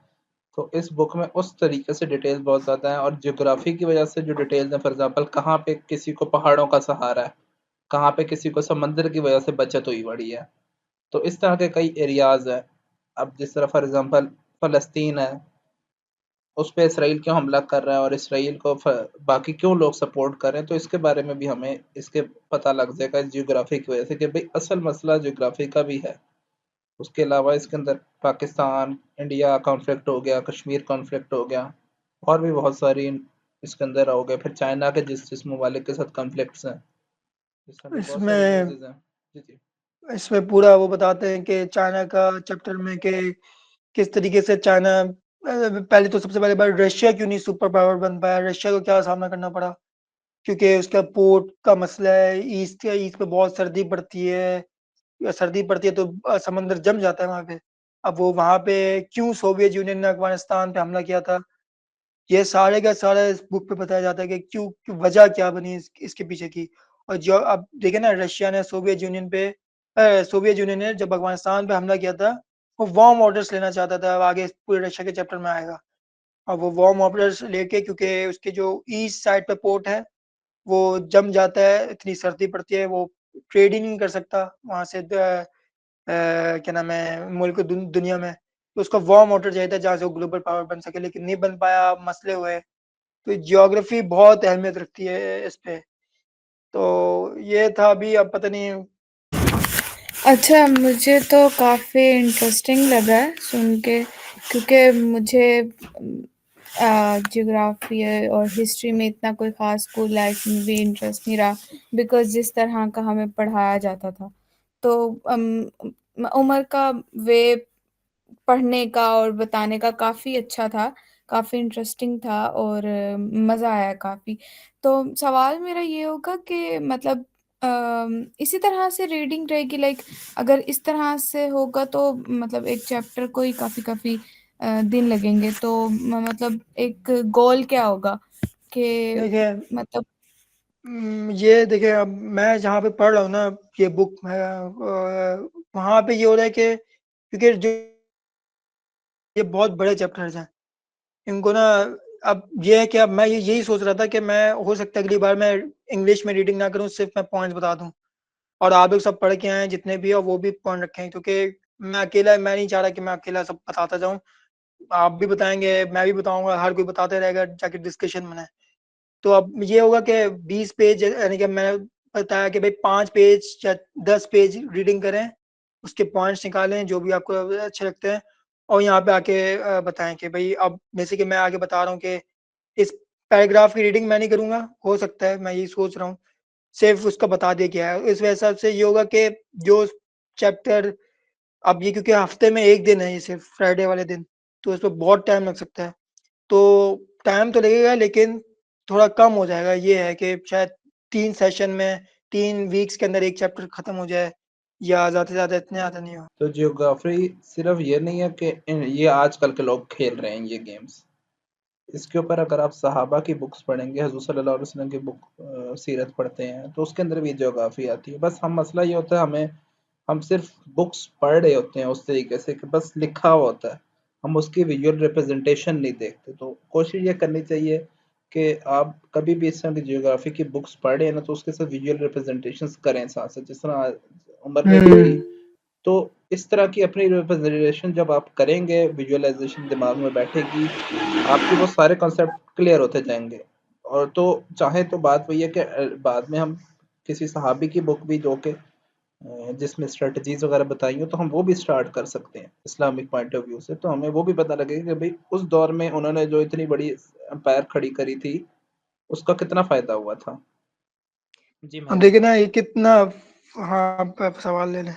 तो इस बुक में उस तरीके से डिटेल्स बहुत ज़्यादा हैं, और ज्योग्राफी की वजह से जो डिटेल्स हैं, फॉर एग्जांपल कहाँ पे किसी को पहाड़ों का सहारा है, कहाँ पे किसी को समंदर की वजह से बचत हुई पड़ी है। तो इस तरह के कई एरियाज हैं। अब जिस तरह फॉर एग्जांपल फ़लस्तीन है, उस पे इसराइल क्यों हमला कर रहा है और इसराइल को बाकी क्यों लोग सपोर्ट कर रहे हैं, तो इसके बारे में भी हमें इसके पता लग जाएगा इस ज्योग्राफी की वजह से कि भाई असल मसला ज्योग्राफी का भी है। उसके अलावा इसके अंदर पाकिस्तान इंडिया कॉन्फ्लिक्ट हो गया, कश्मीर कॉन्फ्लिक्ट हो गया, और भी बहुत सारी इसके अंदर हो गए, फिर चाइना के जिस ममालिक के साथ कॉन्फ्लिक्ट्स हैं, इस तरह की बहुत सारी इसमें न्यूज़ेस हैं। जी जी। इसमें पूरा वो बताते हैं कि चाइना का चैप्टर में कि किस तरीके से चाइना पहले तो सबसे पहले बार रशिया क्यों नहीं सुपर पावर बन पाया, रशिया को क्या सामना करना पड़ा, क्योंकि उसका पोर्ट का मसला है, ईस्ट पे बहुत सर्दी पड़ती है, या सर्दी पड़ती है तो समंदर जम जाता है वहाँ पे। अब वो वहाँ पे क्यों सोवियत यूनियन ने अफगानिस्तान पे हमला किया था, ये सारे का सारा इस बुक पे बताया जाता है कि क्यों वजह क्या बनी इसके पीछे की। और जो अब देखे ना, रशिया ने सोवियत यूनियन ने जब अफगानिस्तान पे हमला किया था, वो वार्म ऑर्डर्स लेना चाहता था, अब आगे पूरे रशिया के चैप्टर में आएगा। और वो वार्म ऑर्डर्स लेके, क्योंकि उसके जो ईस्ट साइड पे पोर्ट है वो जम जाता है, इतनी सर्दी पड़ती है, वो ट्रेड ही नहीं कर सकता वहां से क्या नाम है मुल्क दुनिया में। तो उसका वार्म वाटर चाहिए था जहाँ से वो ग्लोबल पावर बन सके, लेकिन नहीं बन पाया, मसले हुए। तो जियोग्राफी बहुत अहमियत रखती है इस पे। तो ये था अभी, अब पता नहीं। अच्छा, मुझे तो काफ़ी इंटरेस्टिंग लगा है सुन के, क्योंकि मुझे ज्योग्राफी और हिस्ट्री में इतना कोई ख़ास स्कूल लाइफ में भी इंटरेस्ट नहीं रहा, बिकॉज़ जिस तरह का हमें पढ़ाया जाता था। तो उमर का वे पढ़ने का और बताने का काफ़ी अच्छा था, काफ़ी इंटरेस्टिंग था और मज़ा आया काफ़ी। तो सवाल मेरा ये होगा कि मतलब इसी तरह से रीडिंग रहेगी, लाइक अगर इस तरह से होगा तो मतलब एक चैप्टर को ही काफ़ी दिन लगेंगे, तो मतलब एक गोल क्या होगा कि देखिए, मतलब ये देखिए, अब मैं जहाँ पे पढ़ रहा हूँ ना, ये बुक है, वहाँ पे ये हो रहा है कि क्योंकि जो ये बहुत बड़े चैप्टर्स हैं, इनको ना, अब ये है कि अब मैं यही सोच रहा था कि मैं हो सकता है अगली बार मैं इंग्लिश में रीडिंग ना करूँ, सिर्फ मैं पॉइंट्स बता दूँ, और आप लोग सब पढ़ के आए हैं जितने भी, और वो भी पॉइंट रखे हैं, क्योंकि मैं नहीं चाह रहा कि मैं अकेला सब बताता जाऊँ। आप भी बताएंगे, मैं भी बताऊंगा, हर कोई बताते रहेगा, जाके डिस्कशन बने। तो अब ये होगा कि 20 पेज, यानी कि मैंने बताया कि भाई 5 पेज या 10 पेज रीडिंग करें, उसके पॉइंट्स निकालें जो भी आपको अच्छे लगते हैं, और यहाँ पे आके बताएं कि भाई, अब जैसे कि मैं आगे बता रहा हूँ कि इस पैराग्राफ की रीडिंग मैं नहीं करूंगा, हो सकता है, मैं यही सोच रहा हूँ, सिर्फ उसका बता दिया गया है। इस हिसाब से ये होगा कि जो चैप्टर, अब ये क्योंकि हफ्ते में एक दिन है, ये सिर्फ फ्राइडे वाले दिन, तो इस पर बहुत टाइम लग सकता है। तो टाइम तो लगेगा, लेकिन थोड़ा कम हो जाएगा, ये है कि शायद 3 सेशन में, 3 वीक्स के अंदर एक चैप्टर खत्म हो जाए, या ज़्यादा से ज़्यादा इतने ज़्यादा नहीं हो। तो जियोग्राफी सिर्फ ये नहीं है कि ये आजकल के लोग खेल रहे हैं ये गेम्स। इसके ऊपर अगर आप सहाबा की बुक्स पढ़ेंगे, हज़रत सल्लल्लाहु अलैहि वसल्लम की बुक सीरत पढ़ते हैं, तो उसके अंदर भी ज्योग्राफी आती है। बस हम मसला ये होता है, हम सिर्फ बुक्स पढ़ रहे होते हैं उस तरीके से कि बस लिखा हुआ होता है, हम उसकी विजुअल रिप्रेजेंटेशन नहीं देखते। तो कोशिश ये करनी चाहिए कि आप कभी भी इस तरह की जियोग्राफी की बुक्स पढ़ें ना, तो उसके साथ विजुअल रिप्रेजेंटेशंस करें साथ साथ, जिस तरह उमर ने भी की। तो इस तरह की अपनी रिप्रेजेंटेशन जब आप करेंगे, विजुअलाइजेशन दिमाग में बैठेगी, आपके वो सारे कॉन्सेप्ट क्लियर होते जाएंगे। और तो चाहे तो बात वही है कि बाद में हम किसी सहाबी की बुक भी जो कि जिसमें स्ट्रेटजीज वगैरह बताई हो, तो हम वो भी स्टार्ट कर सकते हैं इस्लामिक पॉइंट ऑफ व्यू से, तो हमें वो भी पता लगेगा कि भाई उस दौर में उन्होंने जो इतनी बड़ी एम्पायर खड़ी करी थी, उसका कितना फायदा हुआ था। जी अब महबूब। देखिए ना ये कितना, हाँ आप सवाल ले लें।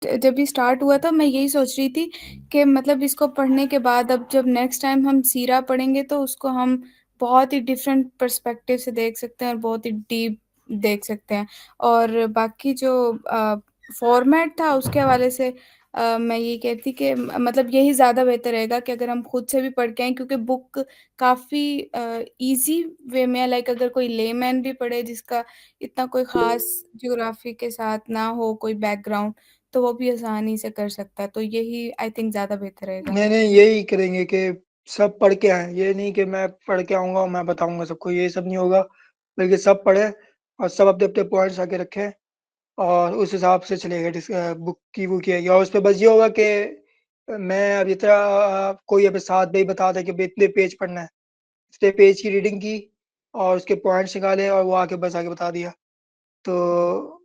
जब ये स्टार्ट हुआ था मैं यही सोच रही थी कि मतलब इसको पढ़ने के बाद अब जब नेक्स्ट टाइम हम सीरा पढ़ेंगे तो उसको हम बहुत ही डिफरेंट पर्सपेक्टिव से देख सकते हैं और बहुत ही डीप देख सकते हैं। और बाकी जो फॉर्मेट था उसके हवाले से मैं ये कहती कि मतलब यही ज़्यादा बेहतर रहेगा कि अगर हम खुद से भी पढ़ के आएँ, क्योंकि बुक काफ़ी ईज़ी वे में है। लाइक अगर कोई लेमैन भी पढ़े जिसका इतना कोई ख़ास ज्योग्राफी के साथ ना हो कोई बैकग्राउंड, तो वो भी आसानी से कर सकता है। तो यही आई थिंक ज़्यादा बेहतर रहेगा। नहीं यही करेंगे कि सब पढ़ के आए, ये नहीं कि मैं पढ़ के आऊंगा और मैं बताऊंगा सबको, ये सब नहीं होगा। बल्कि सब पढ़े और सब अपने अपने पॉइंट्स आके रखें और उस हिसाब से चलेगा बुक की वो किया। और उस पर बस ये होगा कि मैं अब इतना कोई अभी साथ में ही बता दे कि भाई इतने पेज पढ़ना है, इतने पेज की रीडिंग की और उसके पॉइंट्स निकाले और वो आके बस आगे बता दिया, तो